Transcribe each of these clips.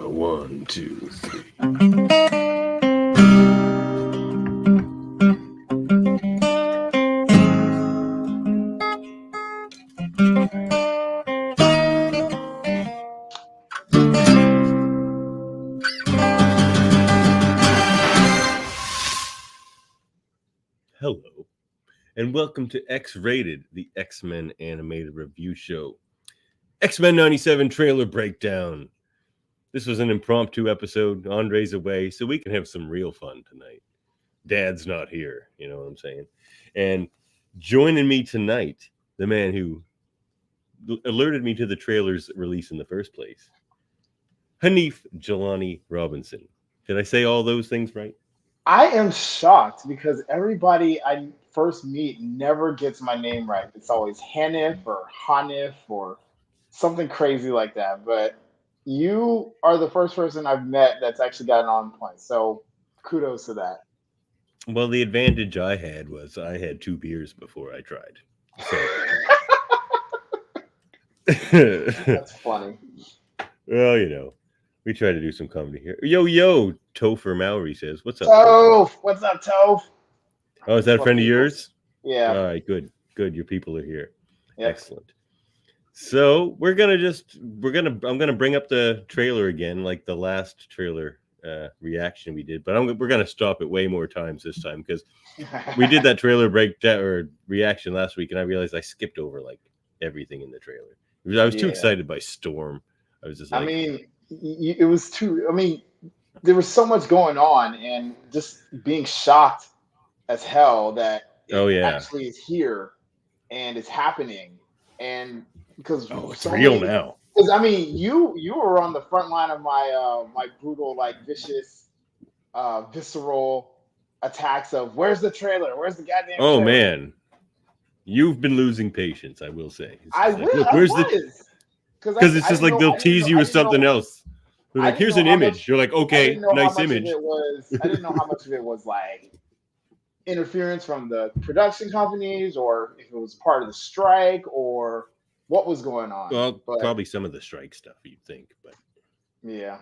1, 2, 3. Hello, and welcome to X-Rated, the X-Men animated review show. X-Men 97 trailer breakdown. This was an impromptu episode. Andre's away, so we can have some real fun tonight. Dad's not here, you know what I'm saying? And joining me tonight, the man who alerted me to the trailer's release in the first place, Hanif Jelani Robinson. Did I say all those things right? I am shocked because everybody I first meet never gets my name right. It's always Hanif or Hanif or something crazy like that. But you are the first person I've met that's actually gotten on point. So kudos to that. Well, the advantage I had was I had 2 beers before I tried. So. That's funny. Well, you know, we try to do some comedy here. Yo, Topher Mallory says, "What's up, Toph? What's up, Toph? Oh, is that a friend of yours? Yeah. All right, good. Your people are here. Yep. Excellent. So I'm gonna bring up the trailer again, like the last trailer reaction we did, but we're gonna stop it way more times this time because we did that trailer breakdown or reaction last week, and I realized I skipped over like everything in the trailer. I was too excited by Storm. I was just like, I mean, it was too. I mean, there was so much going on, and just being shocked as hell that it actually is here and it's happening, and because it's real now. Because I mean, you were on the front line of my my brutal, like vicious, visceral attacks of where's the trailer? Where's the goddamn? Oh trailer? Man, you've been losing patience. I will say. Because it's just like they'll tease you with something else. They're like, here's an image. You're like, okay, nice image. I didn't know how much of it was like interference from the production companies, or if it was part of the strike, or what was going on. Well, probably some of the strike stuff, you'd think, but yeah.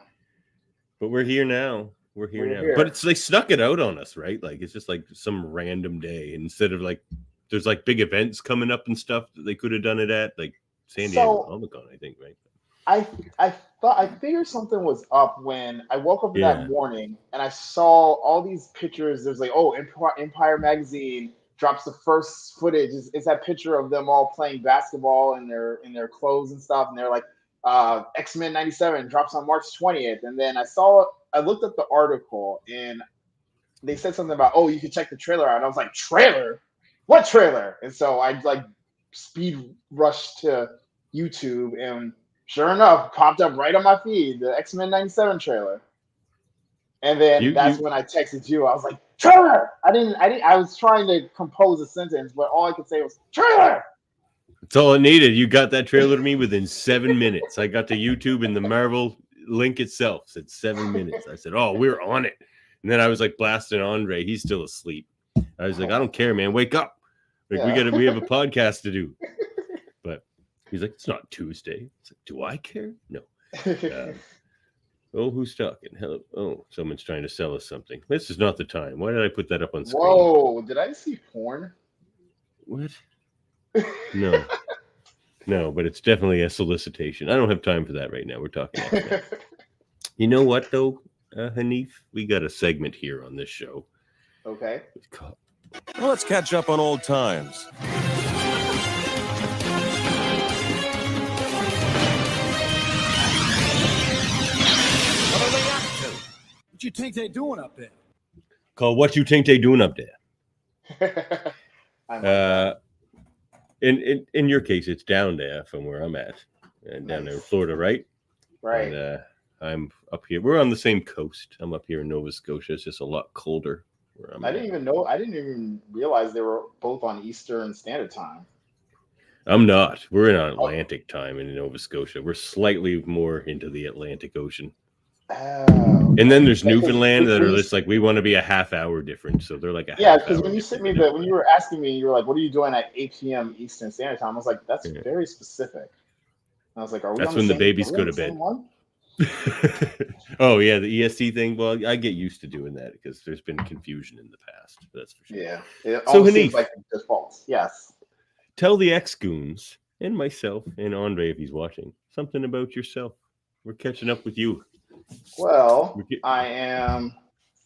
But we're here now. We're here. But they snuck it out on us, right? Like it's just like some random day instead of like there's like big events coming up and stuff that they could have done it at, like San Diego Comic-Con, I think, right? I figured something was up when I woke up that morning and I saw all these pictures. There's like, Empire Magazine drops the first footage. It's that picture of them all playing basketball in their clothes and stuff. And they're like, X-Men 97 drops on March 20th. And then I looked up the article and they said something about, you can check the trailer out. And I was like, trailer? What trailer? And so I like speed rushed to YouTube, and sure enough, popped up right on my feed the X-Men 97 trailer. And then that's when I texted you. I was like, trailer! I was trying to compose a sentence, but all I could say was trailer. That's all it needed. You got that trailer to me within 7 minutes. I got to YouTube, and the Marvel link itself said 7 minutes. I said, we're on it. And then I was like blasting André. He's still asleep. I was like, I don't care, man. Wake up. Like we have a podcast to do. But he's like, it's not Tuesday. It's like, do I care? No. Who's talking? Hello. Oh, someone's trying to sell us something. This is not the time. Why did I put that up on screen? Whoa, did I see porn? What? No. No, but it's definitely a solicitation. I don't have time for that right now. We're talking about that. You know what, though, Hanif? We got a segment here on this show. Okay. Well, let's catch up on old times. What are they up to? What you think they doing up there? Call what you think they doing up there. In your case, it's down there from where I'm at, and down there in Florida, right? Right. And I'm up here. We're on the same coast. I'm up here in Nova Scotia. It's just a lot colder. I didn't even realize they were both on Eastern Standard Time. I'm not. We're in Atlantic time in Nova Scotia. We're slightly more into the Atlantic Ocean. And then there's Newfoundland that are just like, we want to be a half hour different. So they're like because when you sent me when you were asking me, you were like, what are you doing at 8 p.m. Eastern Standard Time? I was like, that's very specific. And I was like, that's when the babies go to bed. Oh yeah, the EST thing. Well, I get used to doing that because there's been confusion in the past. That's for sure. Yeah, it So almost seems Hanif, like the default. Yes. tell the ex-goons and myself and André, if he's watching, something about yourself. We're catching up with you. Well, I am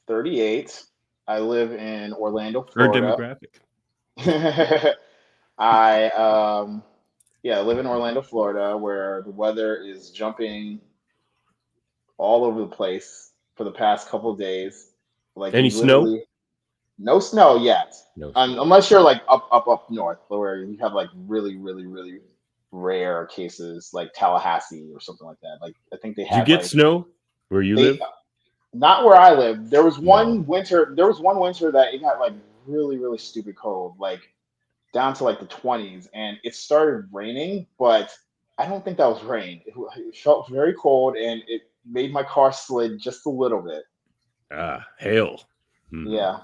38. I live in Orlando, Our Florida. demographic. I live in Orlando, Florida, where the weather is jumping all over the place for the past couple of days. Like Any snow? literally no snow yet. No snow. Unless you're like up north, where you have like really, really, really rare cases like Tallahassee or something like that. Like I think they Did you had get like snow where you they live? not where I live. There was one No. winter. There was one winter that it got like really, really stupid cold, like down to like the 20s, and it started raining, but I don't think that was rain. It felt very cold, and it made my car slid just a little bit. Hail. Mhm. Yeah.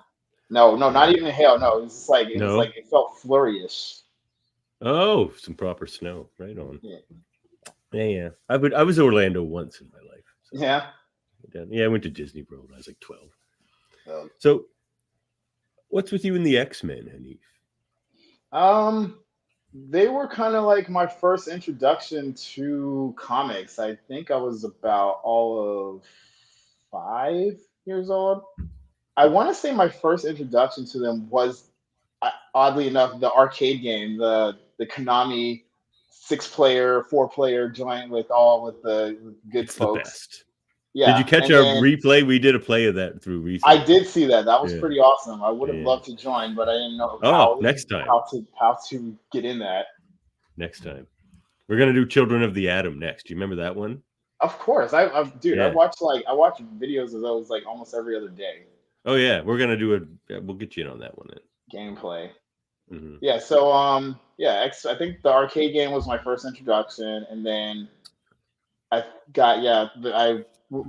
No, not even hail. No, it was just like No. it felt flurryish. Oh, some proper snow. Right on. Yeah. Yeah. I was Orlando once in my life. So. Yeah. Yeah, I went to Disney World when I was like 12. Oh. So, what's with you and the X-Men, Hanif? They were kind of like my first introduction to comics. I think I was about all of 5 years old. I want to say my first introduction to them was, oddly enough, the arcade game, the Konami 6-player, 4-player joint with the good It's the folks. best. Yeah. Did you catch and our then replay? We did a play of that through recently. I did see that. That was Yeah. pretty awesome. I would have Yeah. loved to join, but I didn't know Next time. how to get in that. Next time. We're gonna do Children of the Atom next. Do you remember that one? Of course, dude. Yeah. I watch videos of those like almost every other day. Oh yeah, we're gonna do it. We'll get you in on that one then. Gameplay. Mhm. Yeah. So I think the arcade game was my first introduction, and then I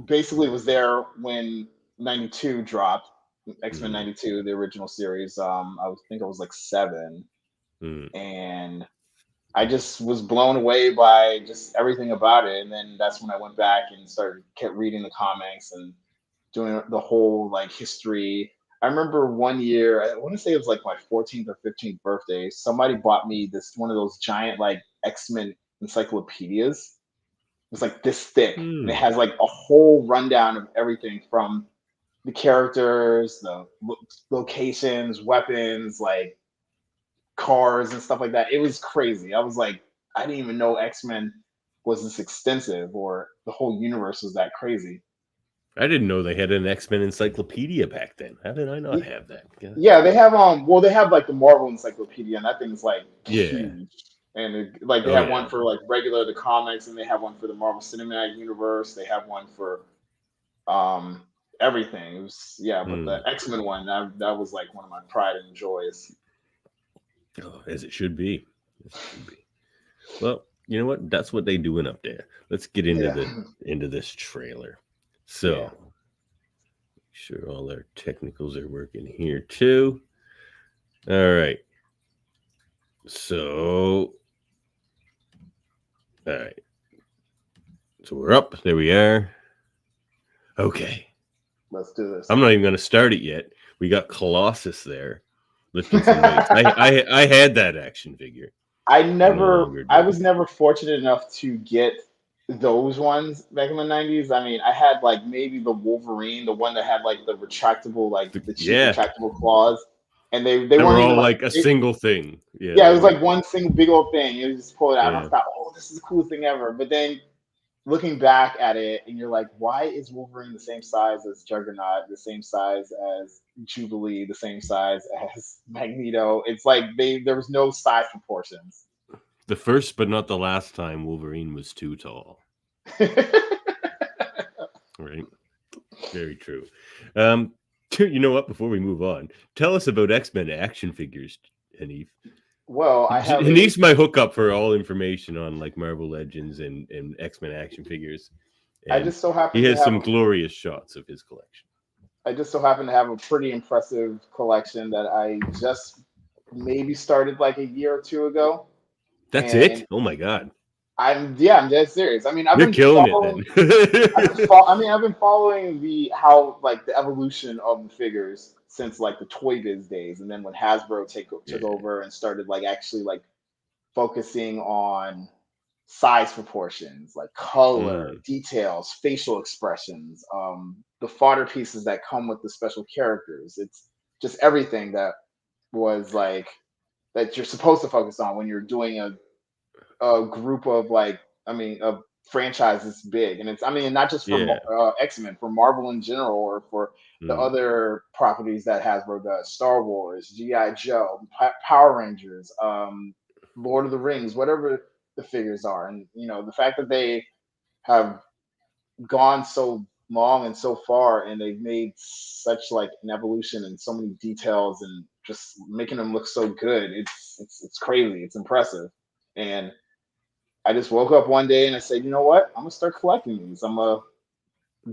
basically was there when 92 dropped. X-Men Mhm. 92, the original series. I think I was like 7, Mhm. and I just was blown away by just everything about it. And then that's when I went back and kept reading the comics and doing the whole like history. I remember one year, I want to say it was like my 14th or 15th birthday. Somebody bought me this one of those giant like X-Men encyclopedias. It's like this thick, and it has like a whole rundown of everything from the characters, the locations, weapons, like cars and stuff like that. It was crazy. I was like, I didn't even know X-Men was this extensive, or the whole universe was that crazy. I didn't know they had an X-Men encyclopedia back then. How did I not have that? Yeah, they have they have like the Marvel encyclopedia, and that thing's like Yeah. huge. And they have one for like regular the comics, and they have one for the Marvel Cinematic Universe. They have one for everything. It was, but the X-Men one, that was like one of my pride and joys. Oh, as it should be. Well, you know what? That's what they doing up there. Let's get into into this trailer. So, make sure all our technicals are working here too. All right. So, all right. So we're up. There we are. Okay. Let's do this. I'm not even going to start it yet. We got Colossus there lifting some weights. I had that action figure. I was never fortunate enough to get those ones back in the 90s. I mean, I had like maybe the Wolverine, the one that had like the retractable, like the cheap retractable claws, and they weren't all even like a single thing. Yeah, it was like one single big old thing. You just pull it out, and I thought, oh, this is the coolest thing ever. But then looking back at it, and you're like, why is Wolverine the same size as Juggernaut, the same size as Jubilee, the same size as Magneto? It's like there was no size proportions. The first but not the last time Wolverine was too tall. Right? Very true. You know what? Before we move on, tell us about X-Men action figures, Hanif. Well, I have Hanif's my hookup for all information on like Marvel Legends and X-Men action figures. And I just so happen he has some glorious shots of his collection. I just so happen to have a pretty impressive collection that I just maybe started like a year or two ago. That's it? Oh my God. I'm dead serious. I mean, I've You're been killing following. it then. I've been following the evolution of the figures since like the Toy Biz days, and then when Hasbro took over and started like actually like focusing on size proportions, like color, details, facial expressions, the fodder pieces that come with the special characters. It's just everything that was like that you're supposed to focus on when you're doing a group of like, I mean, a franchise this big. And it's, I mean, not just for Yeah. X-Men, for Marvel in general, or for the other properties that Hasbro does, Star Wars, G.I. Joe, Power Rangers, Lord of the Rings, whatever the figures are. And, you know, the fact that they have gone so long and so far, and they've made such like an evolution and so many details and just making them look so good. It's crazy. It's impressive. And I just woke up one day and I said, you know what? I'm gonna start collecting these. I'm gonna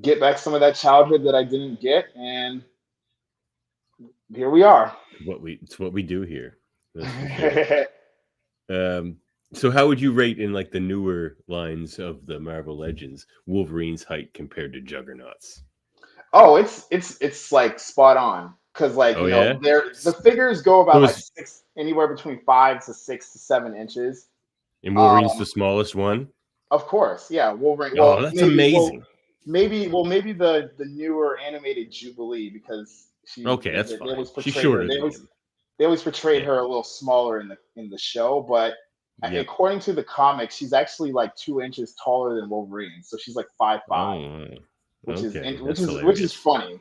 get back some of that childhood that I didn't get, and here we are. It's what we do here. That's for sure. So how would you rate in like the newer lines of the Marvel Legends Wolverine's height compared to Juggernaut's? Oh, it's like spot on, because like you know the figures go about like anywhere between 5 to 6 to 7 inches. And Wolverine's the smallest one. Of course, yeah. Wolverine. Oh, that's amazing. Maybe the newer animated Jubilee, because that's fine. They always portrayed shorter her. They always portrayed her a little smaller in the show, but according to the comics, she's actually like 2 inches taller than Wolverine, so she's like 5'5", which is funny.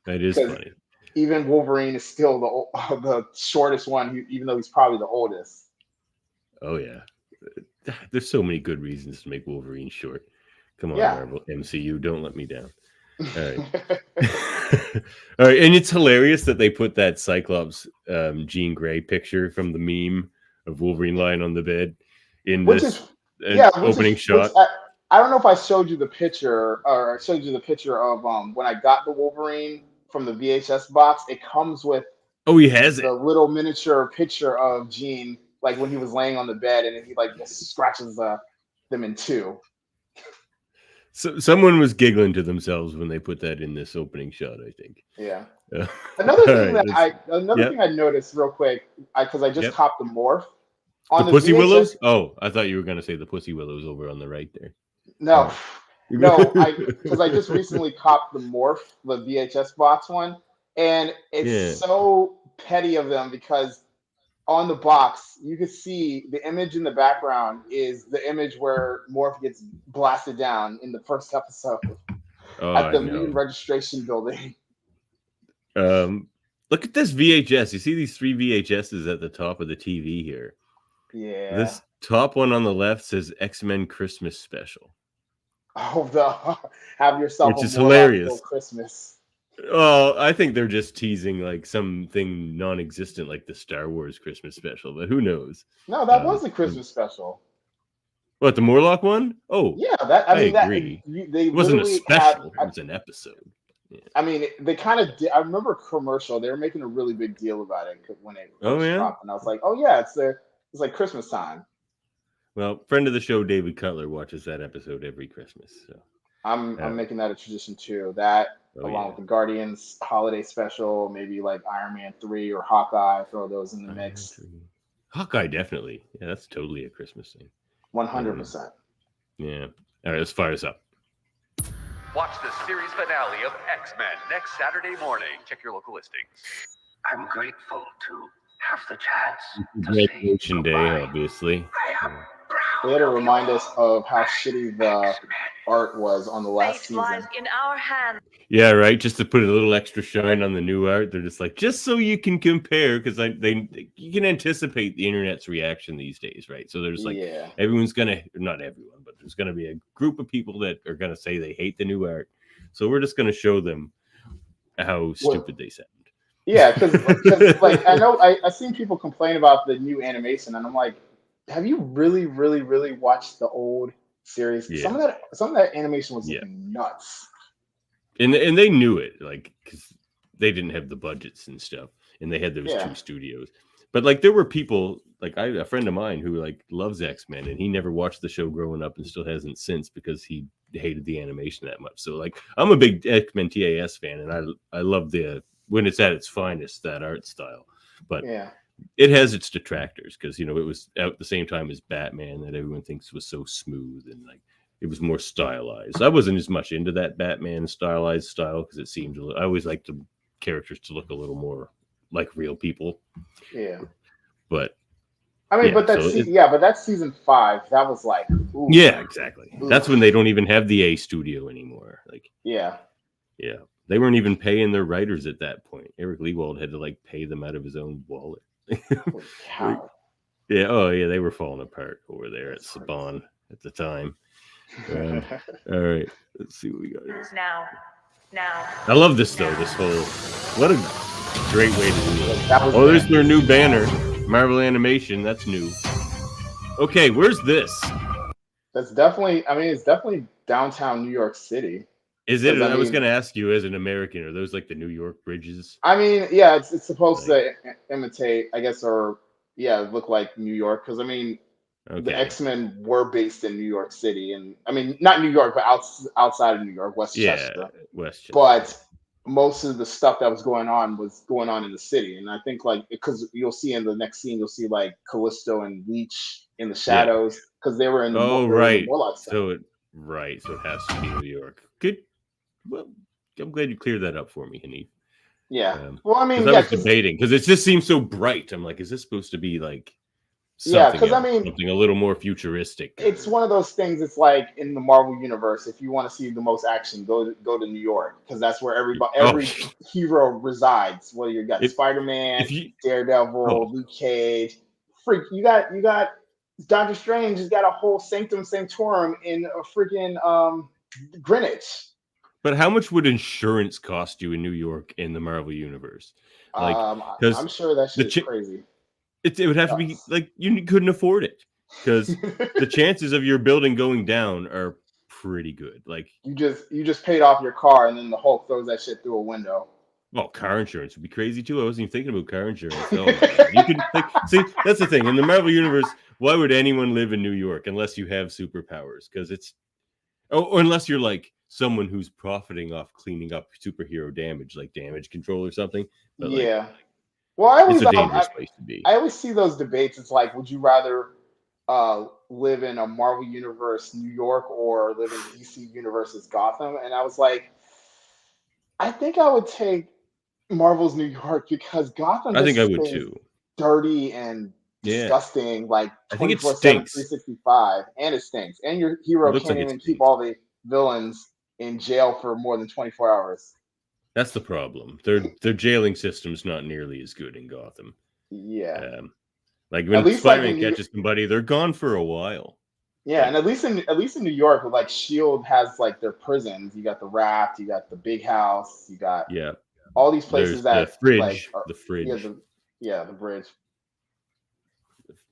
That is funny. Even Wolverine is still the shortest one, even though he's probably the oldest. Oh yeah, there's so many good reasons to make Wolverine short. Come on, Marvel MCU, don't let me down. All right. All right, and it's hilarious that they put that Cyclops Jean Grey picture from the meme of Wolverine lying on the bed in opening shot. I don't know if I showed you the picture, or I showed you the picture of when I got the Wolverine from the VHS box. It comes with he has the little miniature picture of Jean, like when he was laying on the bed, and he like scratches them in two. So someone was giggling to themselves when they put that in this opening shot, I think. Yeah. Another thing I noticed real quick, because I just copped the morph. On the Pussy VHS... Willows? Oh, I thought you were going to say the Pussy Willows over on the right there. No, because I just recently copped the morph, the VHS box one, and it's so petty of them, because on the box, you can see the image in the background is the image where Morph gets blasted down in the first episode at the mutant registration building. Look at this VHS. You see these 3 VHSs at the top of the TV here. Yeah. This top one on the left says X-Men Christmas Special. Oh, have yourself which is hilarious. Christmas. Oh, I think they're just teasing like something non-existent, like the Star Wars Christmas Special, but who knows? No, that was the Christmas special. What, the Morlock one? Oh, yeah, I agree. It wasn't a special; it was an episode. Yeah. I mean, they kind of did. I remember a commercial; they were making a really big deal about it when it dropped, and I was like, "Oh yeah, it's like Christmas time." Well, friend of the show, David Cutler, watches that episode every Christmas. So I'm making that a tradition too. That along with the Guardians holiday special, maybe like Iron Man 3 or Hawkeye, throw those in the mix. Hawkeye, definitely. Yeah, that's totally a Christmas thing. 100%. Yeah. All right, let's fire this up. Watch the series finale of X-Men next Saturday morning. Check your local listings. I'm grateful to have the chance. Graduation day, obviously. They had to remind us of how shitty the art was on the last season. In our hands. Yeah, right. Just to put a little extra shine on the new art, they're just like, just so you can compare, because you can anticipate the internet's reaction these days, right? So there's like everyone's gonna, not everyone, but there's gonna be a group of people that are gonna say they hate the new art. So we're just gonna show them how stupid they sound. Yeah, because like I know I've seen people complain about the new animation, and I'm like, have you really, really, really watched the old series? Yeah. Some of that animation was nuts. And they knew it, like, because they didn't have the budgets and stuff, and they had those 2 studios. But like, there were people like a friend of mine who like loves X-Men, and he never watched the show growing up and still hasn't since because he hated the animation that much. So like, I'm a big X-Men TAS fan, and I love when it's at its finest, that art style. But Yeah. It has its detractors because it was out at the same time as Batman that everyone thinks was so smooth and like it was more stylized. I wasn't as much into that Batman stylized style because it seemed I always liked the characters to look a little more like real people. Yeah. But I mean, but that's season 5. That was like, ooh, yeah, exactly. Ooh. That's when they don't even have the A studio anymore. Like, yeah. They weren't even paying their writers at that point. Eric Lewald had to like pay them out of his own wallet. How? Yeah. Oh, yeah. They were falling apart over there at Saban at the time. All right. Let's see what we got here. Now. I love this though. This whole, what a great way to do it. Oh, there's their new banner, Marvel Animation. That's new. Okay, where's this? That's definitely. I mean, it's definitely downtown New York City. Is it? I was going to ask you, as an American, are those like the New York bridges? I mean, yeah, it's supposed to imitate, I guess, or look like New York. Because I mean, the X-Men were based in New York City, and I mean, not New York, but outside of New York, Westchester. Yeah, Westchester. But most of the stuff that was going on in the city, and I think like because you'll see in the next scene, you'll see like Callisto and Leech in the shadows because they were in the right. Warlock stuff. So it has to be New York. Good. Well, I'm glad you cleared that up for me, Hanif. Yeah. Well, I mean, I was debating because it just seems so bright. I'm like, is this supposed to be like something because I mean, something a little more futuristic? It's one of those things. It's like in the Marvel universe, if you want to see the most action, go to New York because that's where every hero resides. Whether you got Spider-Man, Daredevil, Luke Cage, you got Doctor Strange has got a whole Sanctum Sanctorum in a freaking Greenwich. But how much would insurance cost you in New York in the Marvel universe? Like, I'm sure that shit's crazy. It would have to be like you couldn't afford it because the chances of your building going down are pretty good. Like you just paid off your car and then the Hulk throws that shit through a window. Well, car insurance would be crazy too. I wasn't even thinking about car insurance. Oh, you can see that's the thing in the Marvel universe. Why would anyone live in New York unless you have superpowers? Because or unless you're like someone who's profiting off cleaning up superhero damage, like damage control or something. But well, it's a dangerous place to be. I always see those debates. It's like, would you rather live in a Marvel universe New York or live in DC universe's Gotham? And I was like, I think I would take Marvel's New York because Gotham. I think I would too. Dirty and disgusting. Like I think it 24/7, stinks. 365, and it stinks. And your hero can't even keep all the villains in jail for more than 24 hours. That's the problem. Their jailing system's not nearly as good in Gotham. Yeah. Like when Spider-Man catches somebody, they're gone for a while. Yeah, and at least in New York, like Shield has like their prisons. You got the Raft, you got the Big House, you got all these places the fridge. The bridge.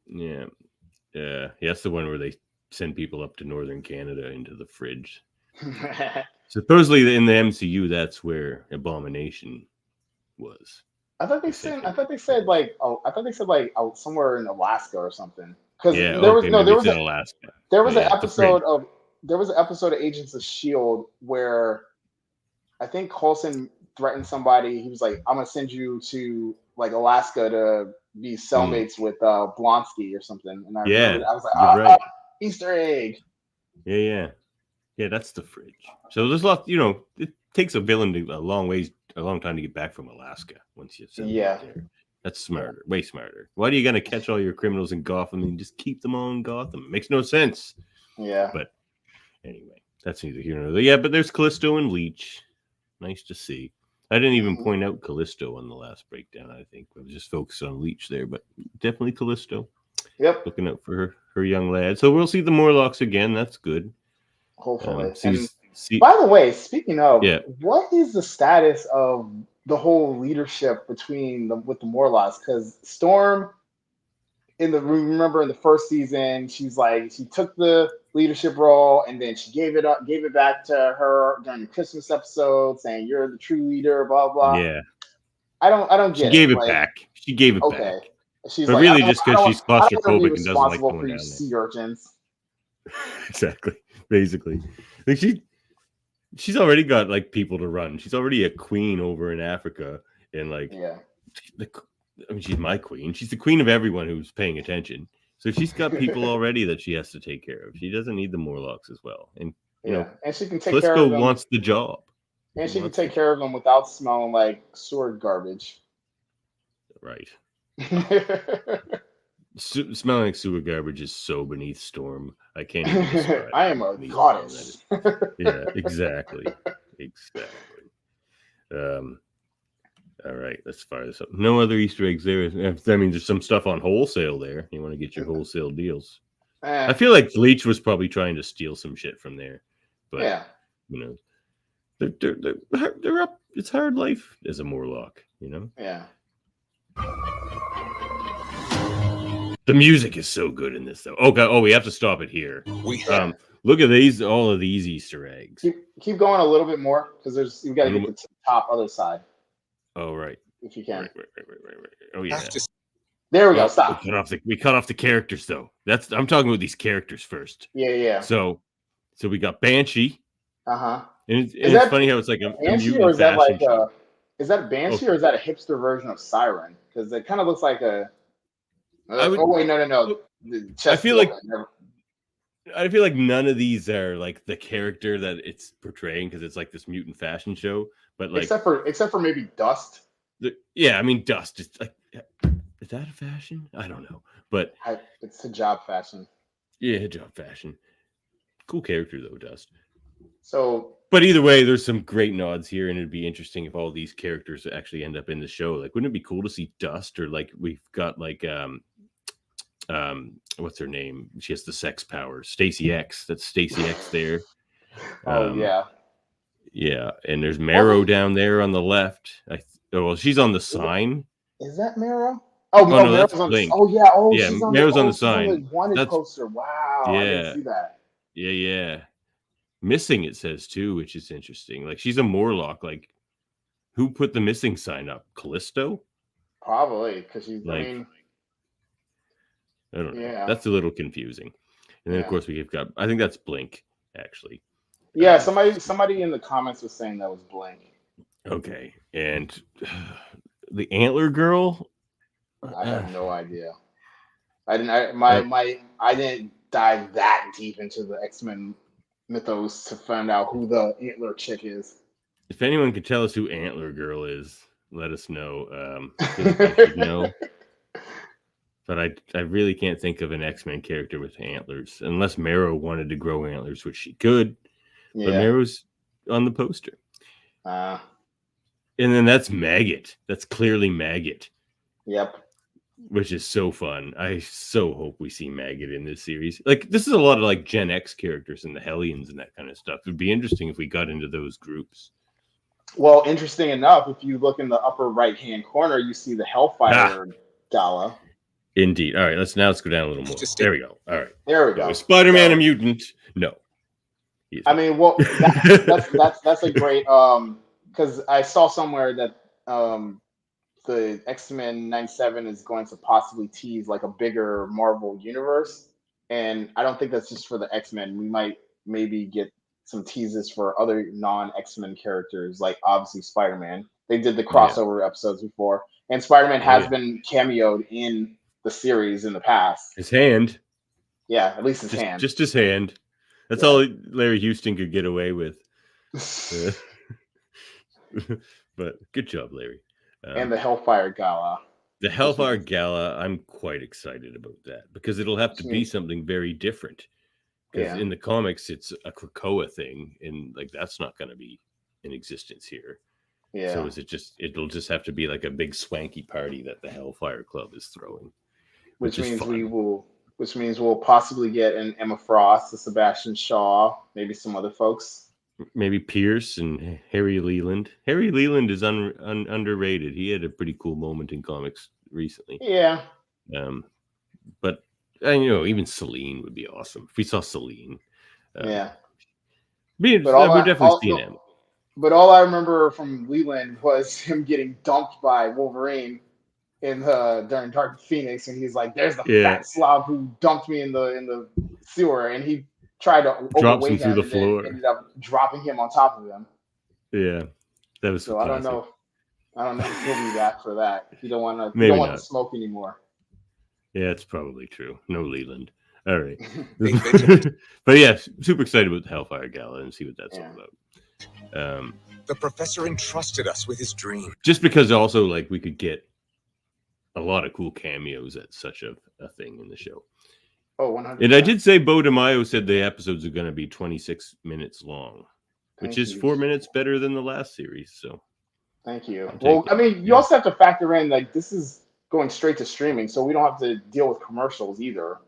Yeah, that's the one where they send people up to northern Canada into the fridge. Supposedly in the MCU, that's where Abomination was. I thought they said like somewhere in Alaska or something. Because there was an episode of Agents of S.H.I.E.L.D. where I think Coulson threatened somebody. He was like, "I'm gonna send you to like Alaska to be cellmates with Blonsky or something." And I was like, Easter egg. Yeah, that's the fridge. So there's a lot. It takes a villain a long time to get back from Alaska once you send them there. That's smarter, way smarter. Why are you gonna catch all your criminals in Gotham and just keep them all in Gotham? It makes no sense. Yeah. But anyway, that's neither here nor there. Yeah, but there's Callisto and Leech. Nice to see. I didn't even point out Callisto on the last breakdown. I think I was just focused on Leech there, but definitely Callisto. Yep. Looking out for her young lad. So we'll see the Morlocks again. That's good. Hopefully. By the way, speaking of, what is the status of the whole leadership with the Morlocks? Because Storm, remember in the first season, she's like she took the leadership role and then she gave it back to her during the Christmas episode, saying you're the true leader, blah blah. Yeah, I don't get it. She gave it back. She gave it back. She's but like, really just because she's I don't want to be claustrophobic and doesn't like responsible going for you down there. sea urchins. Exactly. Basically, like she's already got like people to run. She's already a queen over in Africa, and like I mean, she's my queen. She's the queen of everyone who's paying attention. So she's got people already that she has to take care of. She doesn't need the Morlocks as well. And you know, and she can take care of Plisco them. wants the job. And she can take care of them without smelling like sewer garbage. Right. Smelling like sewer garbage is so beneath Storm. I can't even describe. I am a goddess. Yeah, exactly. All right, let's fire this up. No other Easter eggs there. I mean, there's some stuff on wholesale there. You want to get your wholesale deals. I feel like Bleach was probably trying to steal some shit from there. But, you know, they're up. It's hard life as a Morlock, you know? Yeah. The music is so good in this, though. Oh, God. Oh, we have to stop it here. Look at these, all of these Easter eggs. Keep going a little bit more because you've got to get to the top other side. Oh, right. If you can. Right. Oh, yeah. There we go. Stop. We cut off the characters, though. I'm talking about these characters first. Yeah. So we got Banshee. Uh-huh. And it's funny how it's like a Banshee, or is that like is that a Banshee or is that a hipster version of Siren? Because it kind of looks like a. No. I feel like none of these are like the character that it's portraying because it's like this mutant fashion show. But like except for maybe Dust. I mean Dust is like, is that a fashion? I don't know, but it's hijab fashion. Yeah, hijab fashion. Cool character though, Dust. So, but either way, there's some great nods here, and it'd be interesting if all these characters actually end up in the show. Like, wouldn't it be cool to see Dust, or like we've got like what's her name? She has the sex powers. Stacy X. That's Stacy X there. Yeah, and there's Marrow down there on the left. Well, she's on the sign. Is that Marrow? Oh no, Marrow's on Blink. She's on Marrow's on the sign. Wanted poster. Wow, I didn't see that. Yeah. Missing, it says too, which is interesting. Like she's a Morlock. Like, who put the missing sign up? Callisto? Probably because she's like. I don't know. Yeah. That's a little confusing. And then of course we've got. I think that's Blink, actually. Yeah, somebody in the comments was saying that was Blink. Okay, and the Antler Girl. I have no idea. I didn't dive that deep into the X-Men mythos to find out who the Antler chick is. If anyone could tell us who Antler Girl is, let us know. I should know. But I really can't think of an X-Men character with antlers, unless Marrow wanted to grow antlers, which she could. Yeah. But Marrow's on the poster. And then that's Maggot. That's clearly Maggot. Yep. Which is so fun. I so hope we see Maggot in this series. Like, this is a lot of like Gen X characters and the Hellions and that kind of stuff. It'd be interesting if we got into those groups. Well, interesting enough, if you look in the upper right-hand corner, you see the Hellfire Gala. Indeed. All right, let's go down a little more. There we go. All right. There we go. Is Spider-Man a mutant? No. I mean, well, that's a great because I saw somewhere that the X-Men 97 is going to possibly tease like a bigger Marvel universe, and I don't think that's just for the X-Men. We might maybe get some teases for other non-X-Men characters, like obviously Spider-Man. They did the crossover episodes before, and Spider-Man has been cameoed in the series in the past. His hand. Yeah, at least his hand. Just his hand. That's all Larry Houston could get away with. But good job, Larry. And the Hellfire Gala. The Hellfire Gala, I'm quite excited about that because it'll have to be something very different. Because in the comics, it's a Krakoa thing, and like that's not going to be in existence here. Yeah. So it'll just have to be like a big swanky party that the Hellfire Club is throwing. Which means we'll possibly get an Emma Frost, a Sebastian Shaw, maybe some other folks. Maybe Pierce and Harry Leland. Harry Leland is underrated. He had a pretty cool moment in comics recently. Yeah. But even Selene would be awesome if we saw Selene. We'd definitely see him. But all I remember from Leland was him getting dumped by Wolverine during Dark Phoenix, and he's like, "There's the fat slob who dumped me in the sewer," and he tried to drops him overweight through him the and floor. then ended up dropping him on top of him. Yeah, that was so. I don't know if he'll be back for that. He don't want the smoke anymore. Yeah, it's probably true. No Leland. All right. But yeah, super excited about the Hellfire Gala and see what that's all about. The professor entrusted us with his dream. Just because also like we could get a lot of cool cameos at such a thing in the show. Oh, 100%. And I did say Bo DeMaio said the episodes are going to be 26 minutes long, which is 4 minutes better than the last series. So thank you. Well, I mean, you also have to factor in like this is going straight to streaming, so we don't have to deal with commercials either.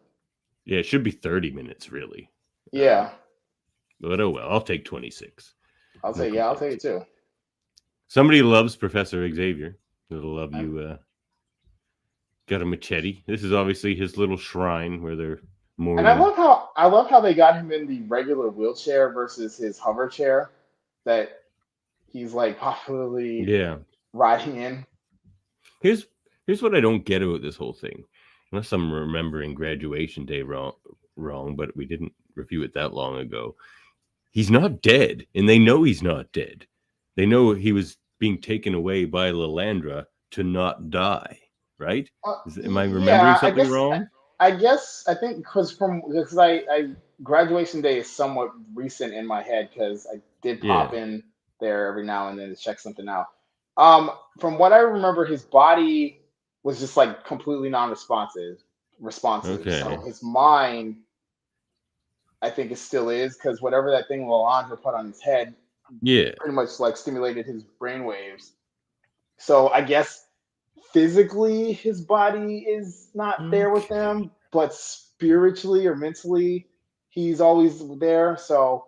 Yeah, it should be 30 minutes really. Yeah. But oh well, I'll take 26. I'll take it too. Somebody loves Professor Xavier. It'll love you. Got a machete. This is obviously his little shrine where they're more. And I love how they got him in the regular wheelchair versus his hover chair that he's like popularly riding in. Here's what I don't get about this whole thing, unless I'm remembering Graduation Day wrong, but we didn't review it that long ago. He's not dead, and they know he's not dead. They know he was being taken away by Lilandra to not die, right? Am I remembering something wrong? I think because I Graduation Day is somewhat recent in my head because I did pop in there every now and then to check something out. From what I remember, his body was just like completely non-responsive. Okay. So his mind, I think it still is, because whatever that thing Lilandra put on his head, pretty much like stimulated his brainwaves. So I guess physically his body is not there with him, but spiritually or mentally he's always there. So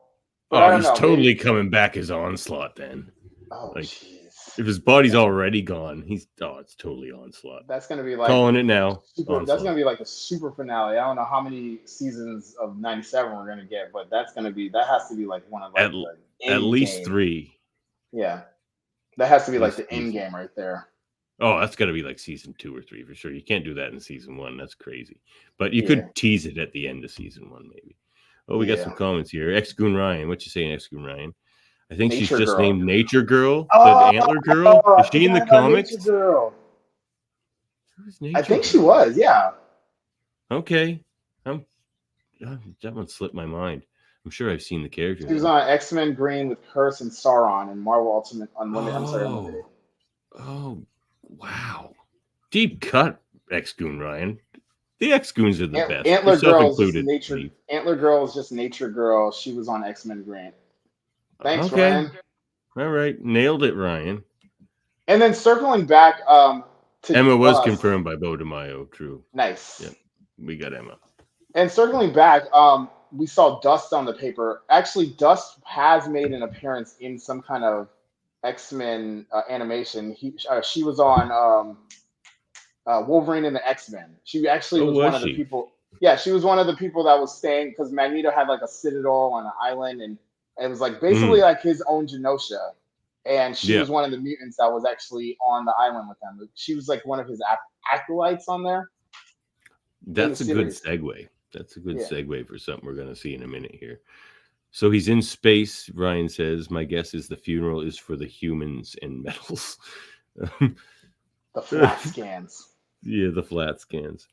I don't know. He's totally coming back as Onslaught then. Oh, jeez. If his body's already gone, it's totally Onslaught. That's gonna be like calling it now. That's gonna be like the super finale. I don't know how many seasons of 97 we're gonna get, but that has to be like one of like at least 3. Yeah, that has to be like the end game right there. Oh, that's got to be like season 2 or 3 for sure. You can't do that in season 1. That's crazy. But you could tease it at the end of season 1, maybe. Oh, we got some comments here. X-Goon Ryan. What you saying, X-Goon Ryan? I think she's just named Nature Girl, the Antler Girl. Is she in the comics? Nature Girl. I think she was, yeah. Okay. That one slipped my mind. I'm sure I've seen the character. She was on X-Men Green with Curse and Sauron and Marvel Ultimate Unlimited. Unlimited. Oh, wow. Deep cut, X-Goon Ryan. The X-Goons are the best. Antler Girl is just Nature Girl. She was on X-Men Green. Thanks, Ryan. All right. Nailed it, Ryan. And then circling back to Emma was confirmed by Bo DeMaio. True. Nice. Yeah, we got Emma. And circling back, we saw Dust on the paper. Actually, Dust has made an appearance in some kind of X-Men animation. She was on Wolverine and the X-Men. She actually was one of the people. Yeah, she was one of the people that was staying because Magneto had like a citadel on an island, and it was like basically like his own Genosha. And she was one of the mutants that was actually on the island with him. She was like one of his acolytes on there. That's a good segue. That's a good segue for something we're going to see in a minute here. So he's in space, Ryan says. My guess is the funeral is for the humans and metals. The flat scans. Yeah, the flat scans.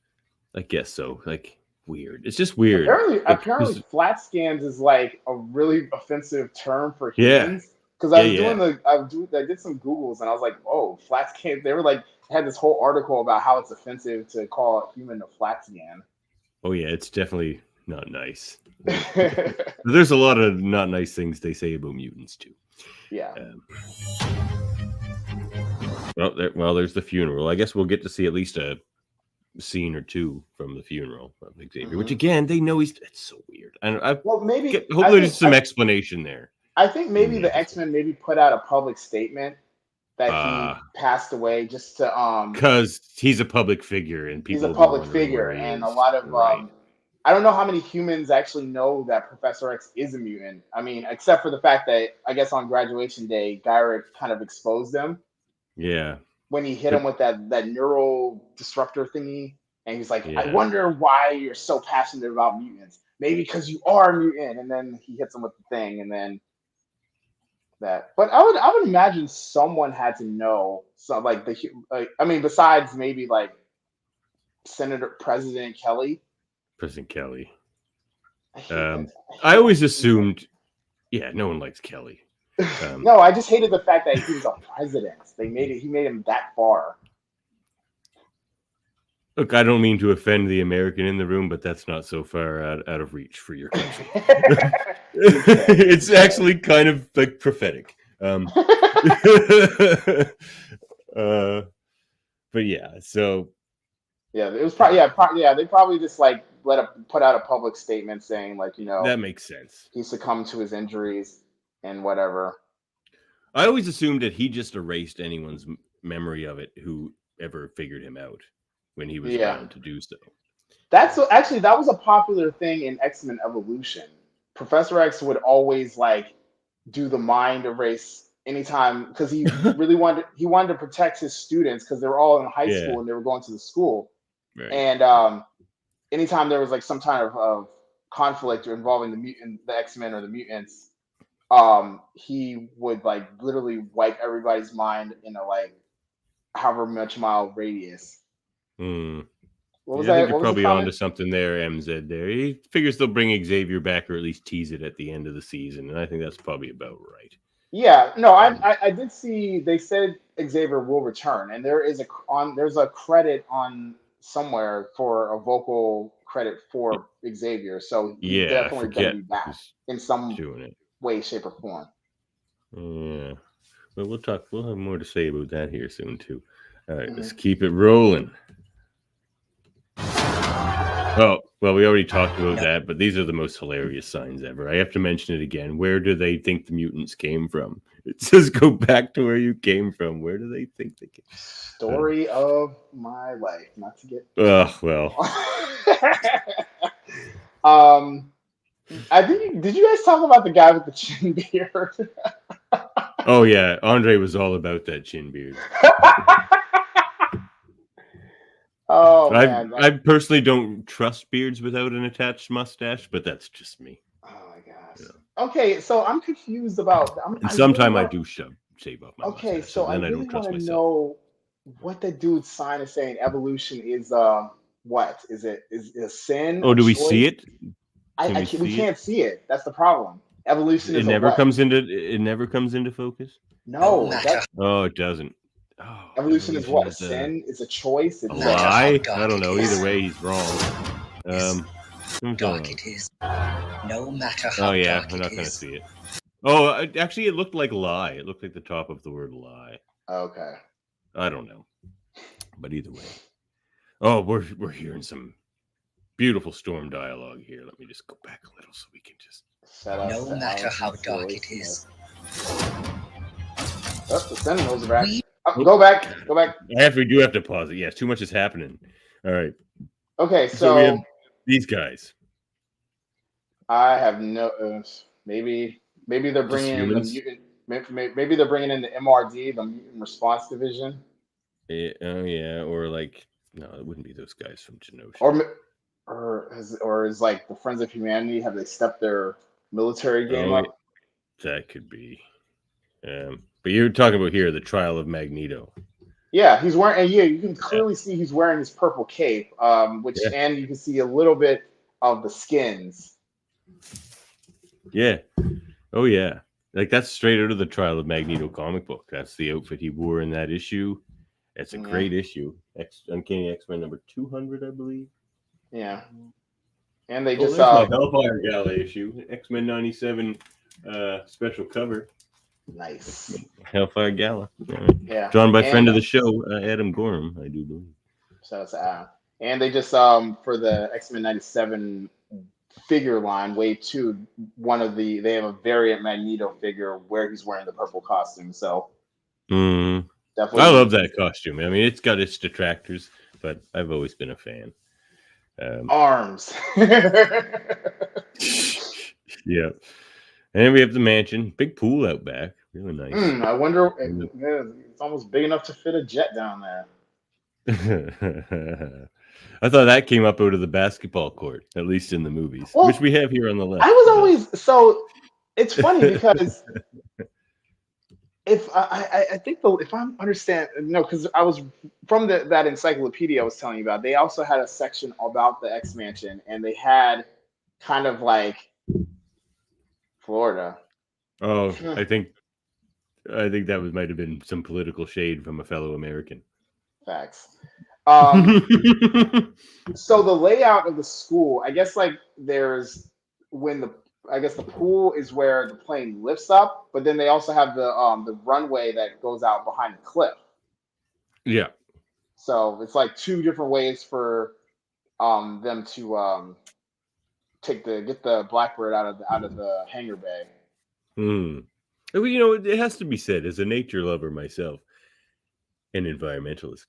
I guess so. Like, weird. It's just weird. Apparently flat scans is like a really offensive term for humans. Because I did some Googles and I was like, oh, flat scans. They were like, had this whole article about how it's offensive to call a human a flat scan. Oh yeah, it's definitely not nice. There's a lot of not nice things they say about mutants too. Yeah. Well, there's the funeral. I guess we'll get to see at least a scene or two from the funeral of Xavier, which again, they know it's so weird. Hopefully there's some explanation there. I think maybe the X-Men put out a public statement that he passed away just to because he's a public figure and people. He's a public figure, and a lot of I don't know how many humans actually know that Professor X is a mutant. I mean, except for the fact that I guess on Graduation Day, Gyrick kind of exposed them. Yeah. when he hit him with that neural disruptor thingy, and he's like, I wonder why you're so passionate about mutants. Maybe because you are a mutant. And then he hits him with the thing, and then that. But I would imagine someone had to know. So like besides maybe like President Kelly. President Kelly. I always assumed, no one likes Kelly. No, I just hated the fact that he was a president. He made him that far. Look, I don't mean to offend the American in the room, but that's not so far out of reach for your country. It's actually kind of like prophetic. But yeah, so it was probably they probably just like put out a public statement saying like, that makes sense. He succumbed to his injuries and whatever. I always assumed that he just erased anyone's memory of it who ever figured him out when he was around to do so. That was a popular thing in X-Men Evolution. Professor X would always like do the mind erase anytime because he really wanted to protect his students because they were all in high school and they were going to the school. Right. And anytime there was like some kind of conflict involving the X-Men or the mutants, he would like literally wipe everybody's mind in a like however much mile radius. What was I that? think you're probably onto something there, MZ. There, he figures they'll bring Xavier back or at least tease it at the end of the season, and I think that's probably about right. Yeah, no, I did see they said Xavier will return, and there's a credit on somewhere for a vocal credit for Xavier, so he's definitely going to be back in some way, shape, or form. Yeah, well, we'll have more to say about that here soon too. All right, let's keep it rolling. Oh, well, we already talked about that, but these are the most hilarious signs ever. I have to mention it again. Where do they think the mutants came from? It says go back to where you came from. Where do they think they came? Story of my life. Not to get. Well. I think. Did you guys talk about the guy with the chin beard? Oh yeah, André was all about that chin beard. Oh man, I personally don't trust beards without an attached mustache, but that's just me. Oh my gosh. Yeah. Okay, so I'm confused about. Sometimes I do shave off my mustache. Okay, so I really want to know what the dude's sign is saying. Evolution is what is it? Is a sin? Oh, do we see it? We can't see it. That's the problem. Evolution is it never comes into focus. No. It doesn't. Oh, evolution is what? A sin? It's a choice? It's a lie? I don't know. Either way, he's wrong. Dark it is. No matter how we're dark not going to see it. Oh, actually, it looked like lie. It looked like the top of the word lie. Okay. I don't know. But either way. Oh, we're hearing some beautiful Storm dialogue here. Let me just go back a little so we can just... No matter how dark it is. Oh, the Sentinels are back. Go back. We do have to pause it. Yes, too much is happening. All right. Okay, so we have these guys. I have no. Maybe they're bringing in the mutant. Maybe they're bringing in the MRD, the Mutant Response Division. Or like no, it wouldn't be those guys from Genosha. Or is like the Friends of Humanity? Have they stepped their military game up? That could be. But you're talking about here the trial of Magneto. Yeah, he's wearing, and you can clearly see he's wearing his purple cape, and you can see a little bit of the skins. Yeah. Oh yeah. Like that's straight out of the Trial of Magneto comic book. That's the outfit he wore in that issue. It's a great issue. Uncanny X-Men number 200, I believe. Yeah. And they just saw Hellfire Gala issue, X-Men 97 special cover. Nice. Hellfire Gala. Yeah. Drawn by friend of the show, Adam Gorham, I do believe. Shout out to Adam. And they just for the X-Men 97 figure line, Wave 2, they have a variant Magneto figure where he's wearing the purple costume. So definitely I love that costume. I mean, it's got its detractors, but I've always been a fan. Arms. Yeah. And we have the mansion, big pool out back. Really nice. I wonder. It's almost big enough to fit a jet down there. I thought that came up out of the basketball court, at least in the movies, Well, which we have here on the left. I was always so. It's funny because if I think if I understand, because I was from that encyclopedia I was telling you about, they also had a section about the X Mansion, and they had kind of like Florida. Oh, I think that might have been some political shade from a fellow American. Facts. So the layout of the school, I guess, like there's I guess the pool is where the plane lifts up, but then they also have the runway that goes out behind the cliff. Yeah. So it's like two different ways for them to get the Blackbird out of the hangar bay. Well, it has to be said, as a nature lover myself, an environmentalist,